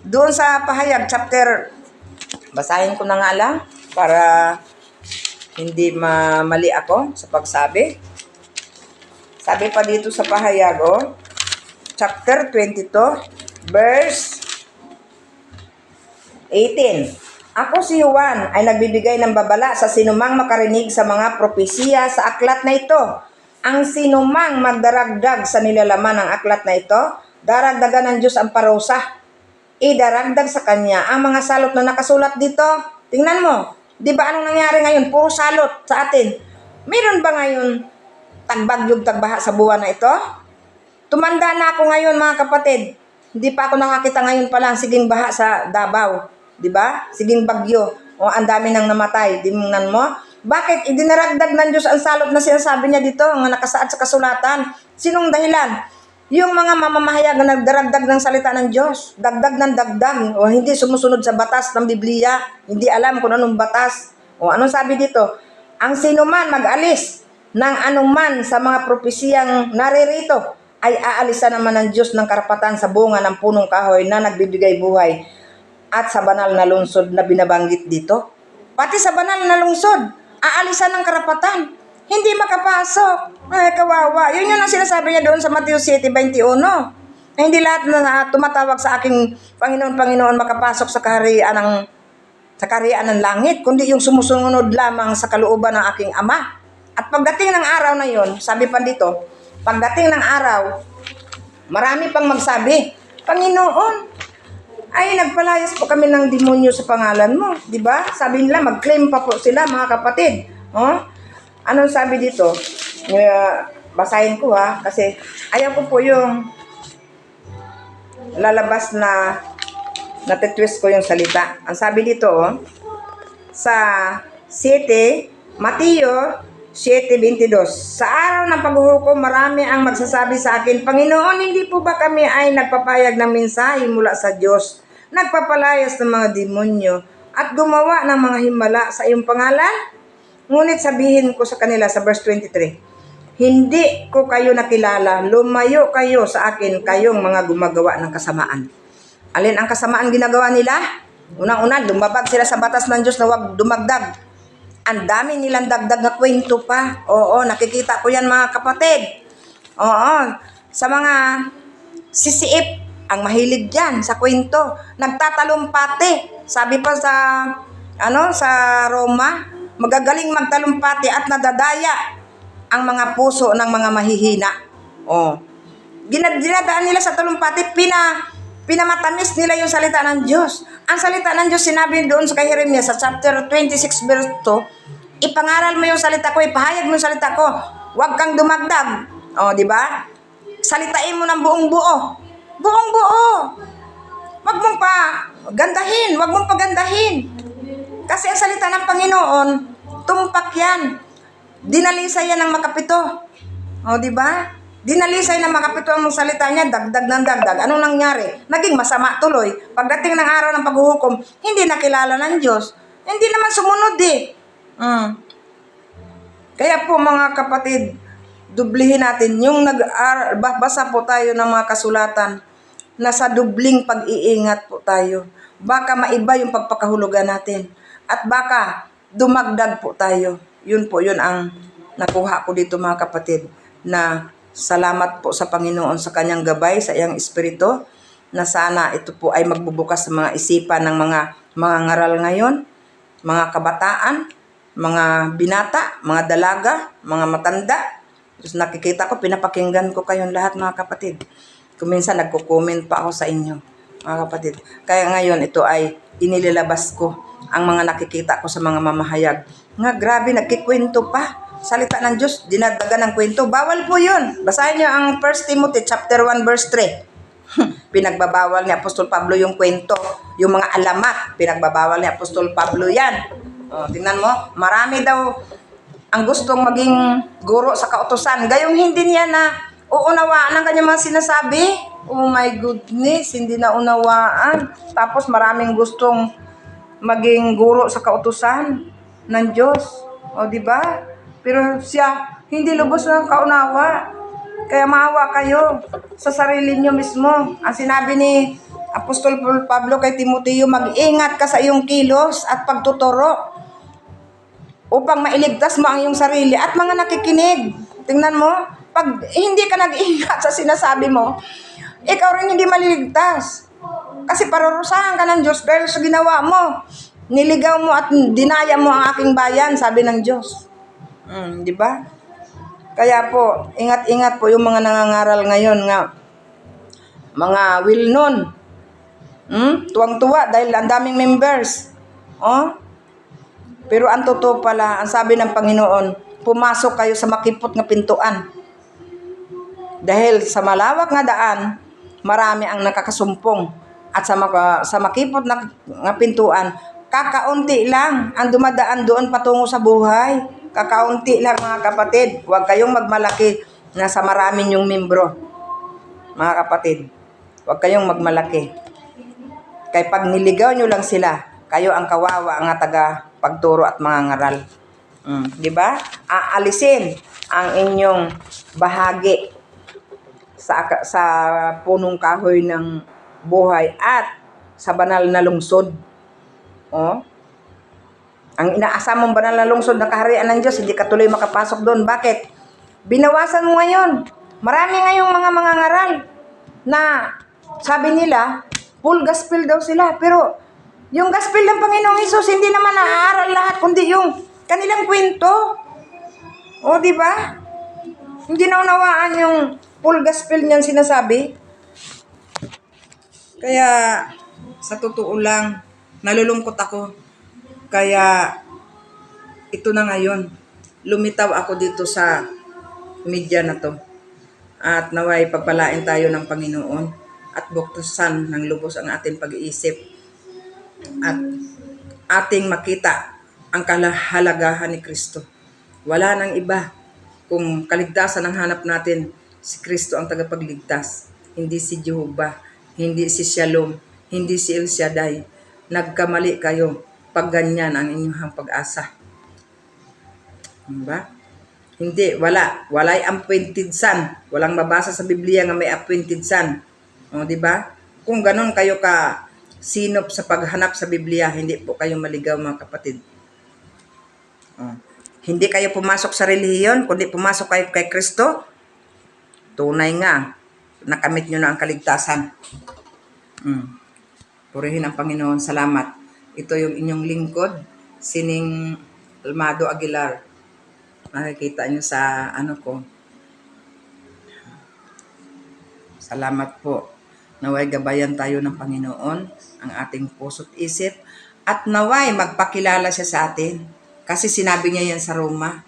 Doon sa Pahayag, chapter, basahin ko na nga lang para hindi mali ako sa pagsabi. Sabi pa dito sa Pahayag, chapter 22, verse 18. Ako si Juan ay nagbibigay ng babala sa sinumang makarinig sa mga propesiya sa aklat na ito. Ang sinumang magdaragdag sa nilalaman ng aklat na ito, daragdagan ng Diyos ang parusa. Idaragdag sa kanya ang mga salot na nakasulat dito. Tingnan mo, di ba anong nangyari ngayon? Puro salot sa atin. Meron ba ngayon tagbagyog tagbaha sa buwan na ito? Tumanda na ako ngayon, mga kapatid. Hindi pa ako nakakita ngayon pa lang siging baha sa Davao. Di ba? Siging bagyo. O ang dami nang namatay. Tingnan mo. Bakit? Idinaragdag ng Diyos ang salot na sinasabi niya dito, ang nakasaad sa kasulatan. Sinong dahilan? Yung mga mamamahayag na nagdaragdag ng salita ng Diyos. Dagdag ng dagdag. O hindi sumusunod sa batas ng Biblia. Hindi alam kung anong batas. O anong sabi dito? Ang sinuman mag-alis ng anuman sa mga propesiyang naririto ay aalisan naman ng Diyos ng karapatan sa bunga ng punong kahoy na nagbibigay buhay at sa banal na lungsod na binabanggit dito. Pati sa banal na lungsod, aalisan ng karapatan. Hindi makapasok. Ay, kawawa. Yun ang sinasabi niya doon sa Mateo 7:21. Hindi lahat na tumatawag sa aking Panginoon makapasok sa kaharian ng langit, kundi yung sumusunod lamang sa kalooban ng aking Ama. At pagdating ng araw na yon, sabi pa dito, pagdating ng araw, marami pang magsabi, Panginoon, ay nagpalayas po kami ng demonyo sa pangalan mo, di ba? Sabi nila, mag-claim pa po sila, mga kapatid. Anong sabi dito? Basahin ko kasi ayaw ko po yung lalabas na natitwist ko yung salita. Ang sabi dito, sa Mateo 7:22. Sa araw ng paghuhukom, marami ang magsasabi sa akin, Panginoon, hindi po ba kami ay nagpapayag ng mensahe mula sa Diyos, nagpapalayas ng mga demonyo, at gumawa ng mga himala sa iyong pangalan? Ngunit sabihin ko sa kanila sa verse 23, hindi ko kayo nakilala, lumayo kayo sa akin, kayong mga gumagawa ng kasamaan. Alin ang kasamaan ginagawa nila? Unang-una, lumabag sila sa batas ng Diyos na huwag dumagdag. Ang dami nilang dagdag na kwento pa. Oo, nakikita ko yan, mga kapatid. Oo, sa mga sisiip, ang mahilig dyan sa kwento. Nagtatalumpati. Sabi pa sa Roma, magagaling magtalumpati at nadadaya ang mga puso ng mga mahihina. Dinadaan nila sa talumpati, pinamatamis nila yung salita ng Diyos. Ang salita ng Diyos, sinabi doon sa kay Jeremias sa chapter 26 verse 2, ipangaral mo yung salita ko, ipahayag mo yung salita ko, huwag kang dumagdag. Di ba? Salitain mo ng buong buo. Buong buo. Huwag mong gandahin, huwag mong pagandahin. Kasi ang salita ng Panginoon, tumpak yan. Dinalisay yan ng makapito. Di ba? Dinalisay ng makapito ang salita niya, dagdag ng dagdag. Anong nangyari? Naging masama tuloy. Pagdating ng araw ng paghuhukom, hindi nakilala ng Diyos. Hindi naman sumunod Kaya po, mga kapatid, dublihin natin yung basa po tayo ng mga kasulatan na sa dubling pag-iingat po tayo. Baka maiba yung pagpakahulugan natin. At baka dumagdag po tayo. Yun ang nakuha ko dito, mga kapatid, na salamat po sa Panginoon sa kanyang gabay, sa iyang espiritu, na sana ito po ay magbubukas sa mga isipan ng mga ngaral ngayon, mga kabataan, mga binata, mga dalaga, mga matanda. Tapos nakikita ko, pinapakinggan ko kayong lahat, mga kapatid. Kung minsan nagko-comment pa ako sa inyo, mga kapatid. Kaya ngayon ito ay inilalabas ko ang mga nakikita ko sa mga mamahayag. Nga, grabe, nagkikwento pa. Salita ng Diyos, dinagdagan ng kwento. Bawal po yun. Basahin niyo ang 1 Timothy chapter 1 verse 3. Pinagbabawal ni Apostol Pablo yung kwento, yung mga alamat, pinagbabawal ni Apostol Pablo yan. Tingnan mo, marami daw ang gustong maging guro sa kautusan. Gayong hindi niya na uunawaan ang kanyang mga sinasabi. Oh my goodness, hindi na unawaan. Tapos maraming gustong maging guro sa kautusan ng Diyos. O, di ba? Pero siya, hindi lubos ng kaunawa. Kaya maawa kayo sa sarili nyo mismo. Ang sinabi ni Apostol Pablo kay Timoteo, mag-ingat ka sa iyong kilos at pagtuturo upang mailigtas mo ang iyong sarili at mga nakikinig. Tingnan mo, pag hindi ka nag-ingat sa sinasabi mo, ikaw rin hindi maliligtas. Kasi parurusahan ka ng Diyos dahil sa ginawa mo. Niligaw mo at dinaya mo ang aking bayan, sabi ng Diyos. Di ba? Kaya po, ingat-ingat po yung mga nangangaral ngayon nga, mga will-known. Tuwang-tuwa dahil ang daming members. Pero ang totoo pala, ang sabi ng Panginoon, pumasok kayo sa makipot nga pintuan. Dahil sa malawak nga daan, marami ang nakakasumpong. At sa makipot nga pintuan, kakaunti lang ang dumadaan doon patungo sa buhay. Kakaunti lang mga kapatid. Huwag kayong magmalaki na sa maraming yung membro. Mga kapatid, huwag kayong magmalaki. Kaya pag niligaw nyo lang sila, kayo ang kawawa ang taga pagturo at mga ngaral. Di ba? Aalisin ang inyong bahagi sa punong kahoy ng buhay at sa banal na lungsod. Ang inaasam mong banal na lungsod na kaharian ng Diyos, hindi ka tuloy makapasok doon. Bakit? Binawasan mo ngayon. Marami ngayong mga ngaral na sabi nila, full gospel daw sila. Pero yung gospel ng Panginoong Hesus, hindi naman naaaral lahat, kundi yung kanilang kwento. Di ba? Hindi naunawaan yung full gospel niyan sinasabi. Kaya, sa totoo lang, nalulungkot ako. Kaya, ito na ngayon, lumitaw ako dito sa media na to. At naway pagpalain tayo ng Panginoon at buktusan ng lubos ang ating pag-iisip. At ating makita ang kahalagahan ni Kristo. Wala nang iba. Kung kaligtasan ang hanap natin, si Kristo ang tagapagligtas. Hindi si Jehovah, hindi si Shalom, hindi si El Shaddai. Nagkamali kayo pag ganyan ang inyong pag-asa. Diba? Hindi, wala. Walay appointed son. Walang mabasa sa Biblia nga may appointed son. Diba? Kung ganon kayo ka sinop sa paghanap sa Biblia, hindi po kayo maligaw mga kapatid. Hindi kayo pumasok sa relihiyon, kundi pumasok kayo kay Kristo, tunay nga, nakamit nyo na ang kaligtasan. Purihin ang Panginoon, salamat. Ito yung inyong lingkod, Sining Almado Aguilar. Nakikita nyo sa ko. Salamat po. Naway gabayan tayo ng Panginoon, ang ating puso't isip, at naway magpakilala siya sa atin. Kasi sinabi niya yan sa Roma.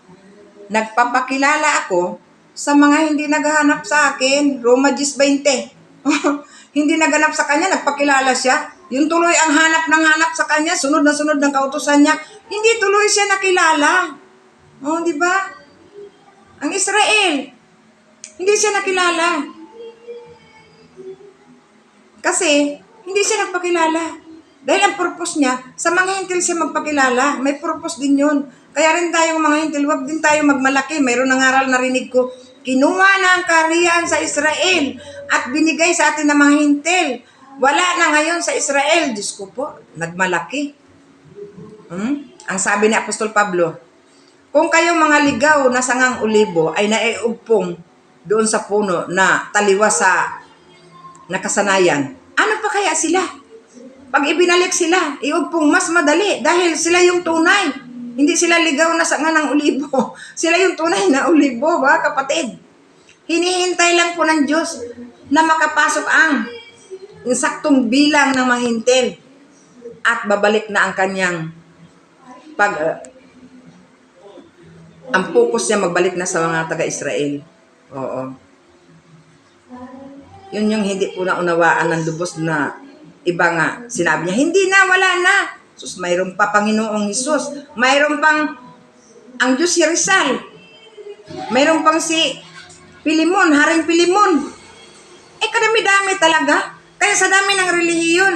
Nagpapakilala ako sa mga hindi naghahanap sa akin. Roma 10:20. Hindi naghanap sa kanya, nagpakilala siya. Yung tuloy ang hanap ng hanap sa kanya, sunod na sunod ng kautusan niya, hindi tuloy siya nakilala. Di ba? Ang Israel, hindi siya nakilala. Kasi, hindi siya nagpakilala. Dahil ang purpose niya, sa mga hintil siya magpakilala. May purpose din yun. Kaya rin tayong mga hintil, wag din tayo magmalaki. Mayroon nangaral narinig ko, kinuha na ang kaharian sa Israel at binigay sa atin ng mga hintil. Wala na ngayon sa Israel. Diyos ko po, nagmalaki. Ang sabi ni Apostol Pablo, kung kayong mga ligaw na sangang olibo ay naiugpong doon sa puno na taliwas sa nakasanayan, ano pa kaya sila? Pag ibinalik sila, iugpong mas madali dahil sila yung tunay. Hindi sila ligaw na sanga ng olibo. Sila yung tunay na olibo, ba kapatid? Hinihintay lang po ng Diyos na makapasok ang saktong bilang ng mahintil at babalik na ang kanyang ang focus niya magbalik na sa mga taga-Israel. Oo. Yun yung hindi po naunawaan ng lubos na iba nga. Sinabi niya, hindi na, wala na. Sus, mayroon pa Panginoong Hesus. Mayroon pang ang Diyos si Rizal. Mayroon pang si Pilimon, Haring Pilimon. Kadami-dami talaga. Kaya sa dami ng relihiyon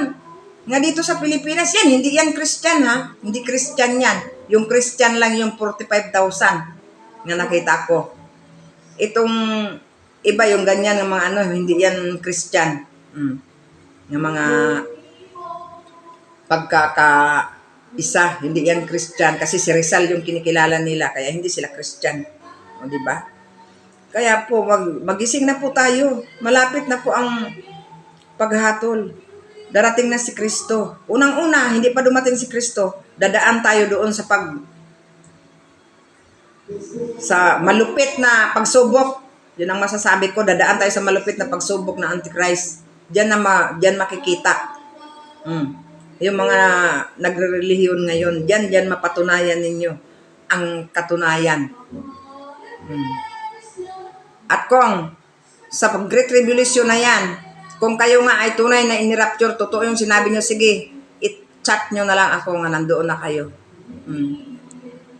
nga dito sa Pilipinas, yan, hindi yan Christian ha. Hindi Christian yan. Yung Christian lang yung 45,000 nga nakita ko. Itong iba yung ganyan ng mga ano, hindi yan Christian. Yung mga pagkaka-isa, hindi yan Christian. Kasi si Rizal yung kinikilala nila, kaya hindi sila Christian. O, di ba? Kaya po, magising na po tayo. Malapit na po ang paghatol. Darating na si Kristo. Unang-una, hindi pa dumating si Kristo, dadaan tayo doon sa malupit na pagsubok. Yun ang masasabi ko, dadaan tayo sa malupit na pagsubok ng Antichrist. Diyan makikita. Yung mga nagre-relihiyon ngayon, diyan mapatunayan ninyo ang katunayan. At kung sa Great Tribulation na yan, kung kayo nga ay tunay na inirapture, totoo yung sinabi nyo, sige, i-chat nyo na lang ako nga nandoon na kayo.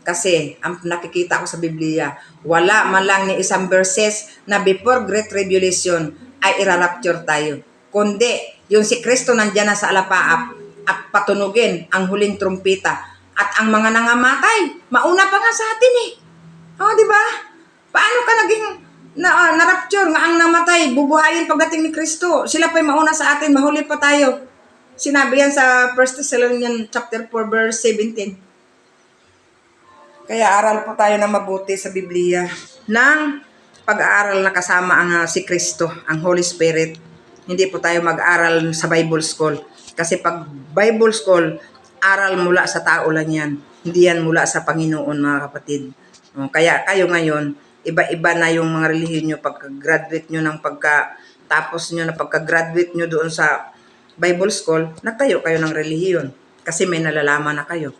Kasi, ang nakikita ko sa Biblia, wala man lang ni isang verses na before Great Tribulation ay irarapture tayo. Kundi, yung si Kristo nandyan na sa alapaap at patunugin ang huling trumpita. At ang mga nangamatay, mauna pa nga sa atin eh. Di ba? Paano ka naging na-rapture nga ang namatay, bubuhayin pagdating ni Kristo? Sila pa'y mauna sa atin, mahuli pa tayo. Sinabi yan sa 1 Thessalonians chapter 4 verse 17. Kaya aral po tayo na mabuti sa Biblia ng pag-aaral na kasama ang si Kristo, ang Holy Spirit. Hindi po tayo mag-aral sa Bible School. Kasi pag Bible School, aral mula sa tao lang yan. Hindi yan mula sa Panginoon, mga kapatid. Kaya kayo ngayon, iba-iba na yung mga relihiyon nyo pagka-graduate nyo ng pagka-tapos nyo na pagka-graduate nyo doon sa Bible School, nagtayo kayo ng relihiyon. Kasi may nalalaman na kayo.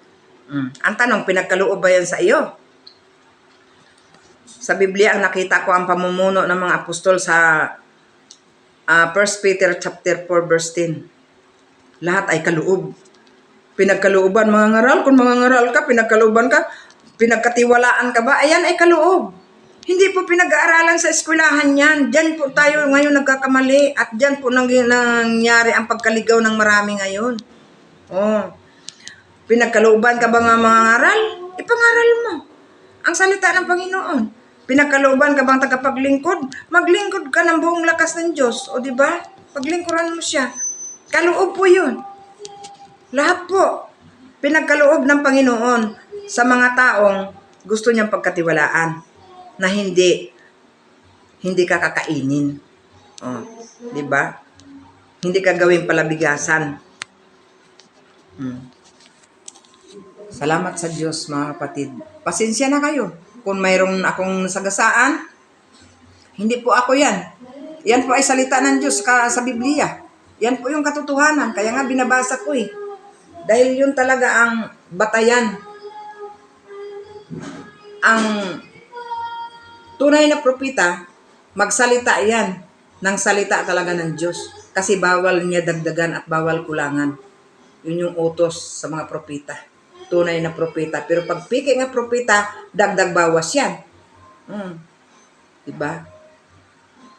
Ang tanong, pinagkaloob ba yan sa iyo? Sa Biblia, ang nakita ko ang pamumuno ng mga apostol sa 1 Peter chapter 4 verse 10. Lahat ay kaloob. Pinagkalooban, mga ngaral. Kung mga ngaral ka, pinagkalooban ka, pinagkatiwalaan ka ba? Ayan ay kaloob. Hindi po pinag-aaralan sa eskwelahan yan. Diyan po tayo ngayon nagkakamali at diyan po nangyari ang pagkaligaw ng marami ngayon. Pinagkalooban ka ba nga mga ngaral? Ipangaral mo ang salita ng Panginoon. Pinagkalooban ka bang tagapaglingkod? Maglingkod ka ng buong lakas ng Diyos. O di ba? Paglingkuran mo siya. Kaloob po yun. Lahat po. Pinagkaloob ng Panginoon sa mga taong gusto niyang pagkatiwalaan na hindi ka kakainin. Di ba? Hindi ka gawing palabigasan. Salamat sa Diyos, mga kapatid. Pasensya na kayo. Kung mayroong akong sagasaan, hindi po ako yan. Yan po ay salita ng Diyos sa Biblia. Yan po yung katotohanan. Kaya nga binabasa ko eh. Dahil yun talaga ang batayan. Ang tunay na propeta, magsalita yan ng salita talaga ng Diyos. Kasi bawal niya dagdagan at bawal kulangan. Yun yung utos sa mga propeta. Tunay na propeta. Pero pag piki nga propeta, dagdag bawas yan. Diba?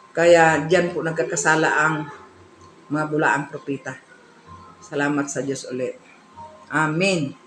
Kaya diyan po nagkakasala ang mga bulaang propeta. Salamat sa Diyos ulit. Amen.